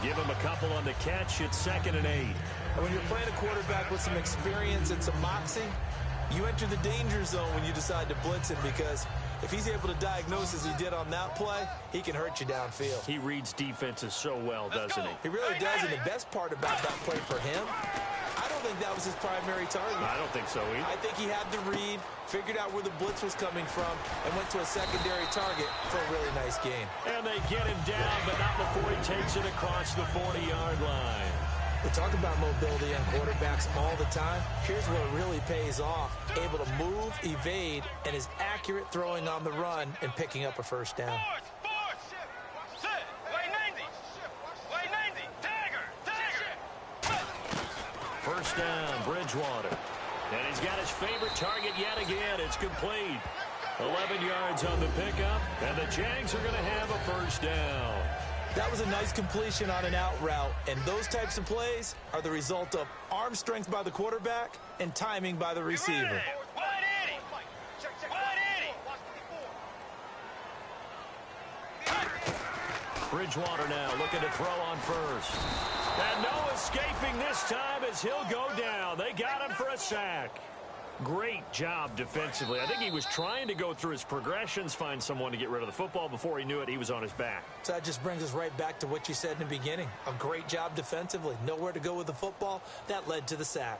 Give him a couple on the catch. It's 2nd and 8. And when you're playing a quarterback with some experience and some moxie, you enter the danger zone when you decide to blitz him, because if he's able to diagnose as he did on that play, he can hurt you downfield. He reads defenses so well, doesn't he? He really does, and the best part about that play for him, I don't think that was his primary target. I don't think so either. I think he had the read, figured out where the blitz was coming from, and went to a secondary target for a really nice gain. And they get him down, but not before he takes it across the 40-yard line. We talk about mobility on quarterbacks all the time. Here's where it really pays off. Able to move, evade, and is accurate throwing on the run and picking up a 1st down. First down, Bridgewater. And he's got his favorite target yet again. It's complete. 11 yards on the pickup, and the Jags are going to have a 1st down. That was a nice completion on an out route, and those types of plays are the result of arm strength by the quarterback and timing by the receiver. Bridgewater now looking to throw on first. And no escaping this time as he'll go down. They got him for a sack. Great job defensively. I think he was trying to go through his progressions, find someone to get rid of the football. Before he knew it, he was on his back. So that just brings us right back to what you said in the beginning. A great job defensively. Nowhere to go with the football. That led to the sack.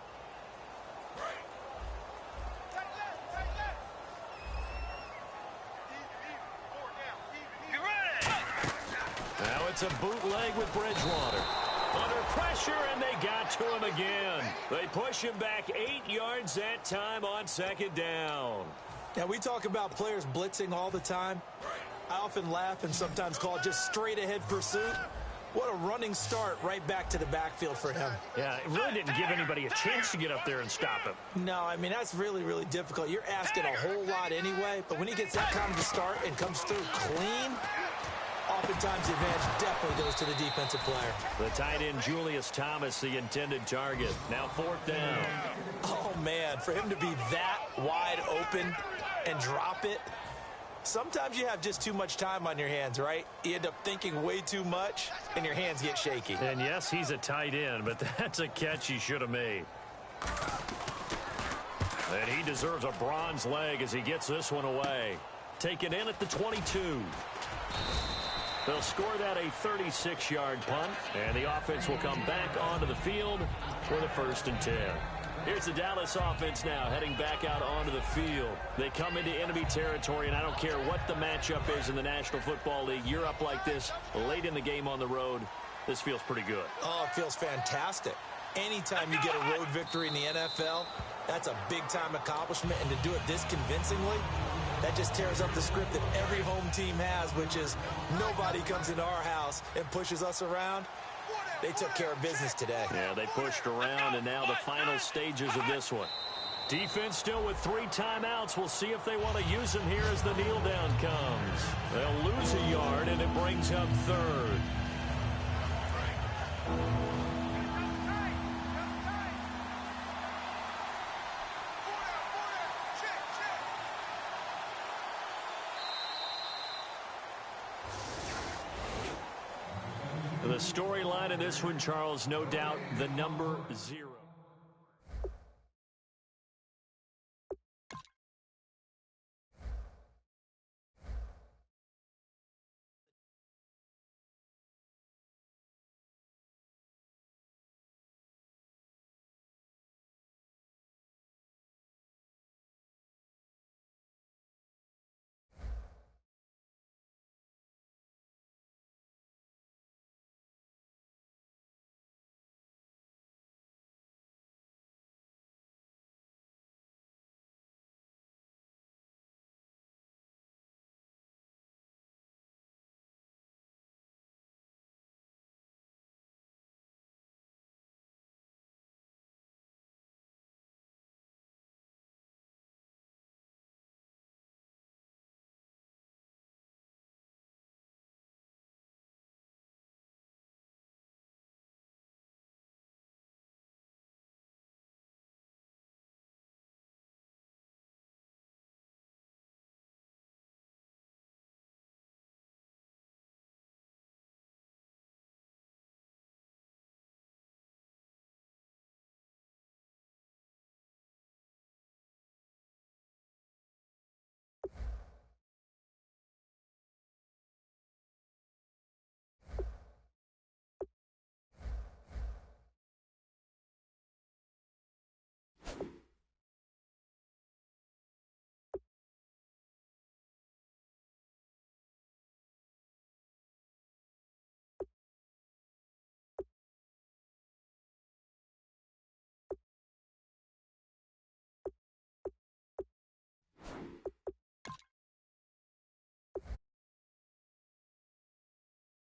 Now it's a bootleg with Bridgewater. Under pressure, and they got to him again. They push him back 8 yards that time on 2nd down. Now, we talk about players blitzing all the time. I often laugh and sometimes call it just straight-ahead pursuit. What a running start right back to the backfield for him. Yeah, it really didn't give anybody a chance to get up there and stop him. No, I mean, that's really, really difficult. You're asking a whole lot anyway, but when he gets that kind of a start and comes through clean, oftentimes the advantage definitely goes to the defensive player. The tight end, Julius Thomas, the intended target. Now 4th down. Oh, man, for him to be that wide open and drop it, sometimes you have just too much time on your hands, right? You end up thinking way too much, and your hands get shaky. And, yes, he's a tight end, but that's a catch he should have made. And he deserves a bronze leg as he gets this one away. Taken in at the 22. They'll score that a 36-yard punt, and the offense will come back onto the field for the 1st and 10. Here's the Dallas offense now heading back out onto the field. They come into enemy territory, and I don't care what the matchup is in the National Football League. You're up like this late in the game on the road. This feels pretty good. Oh, it feels fantastic. Anytime you get a road victory in the NFL, that's a big-time accomplishment, and to do it this convincingly, that just tears up the script that every home team has, which is nobody comes into our house and pushes us around. They took care of business today. Yeah, they pushed around, and now the final stages of this one. Defense still with 3 timeouts. We'll see if they want to use them here as the kneel down comes. They'll lose a yard, and it brings up 3rd. The storyline in this one, Charles, no doubt the number 0.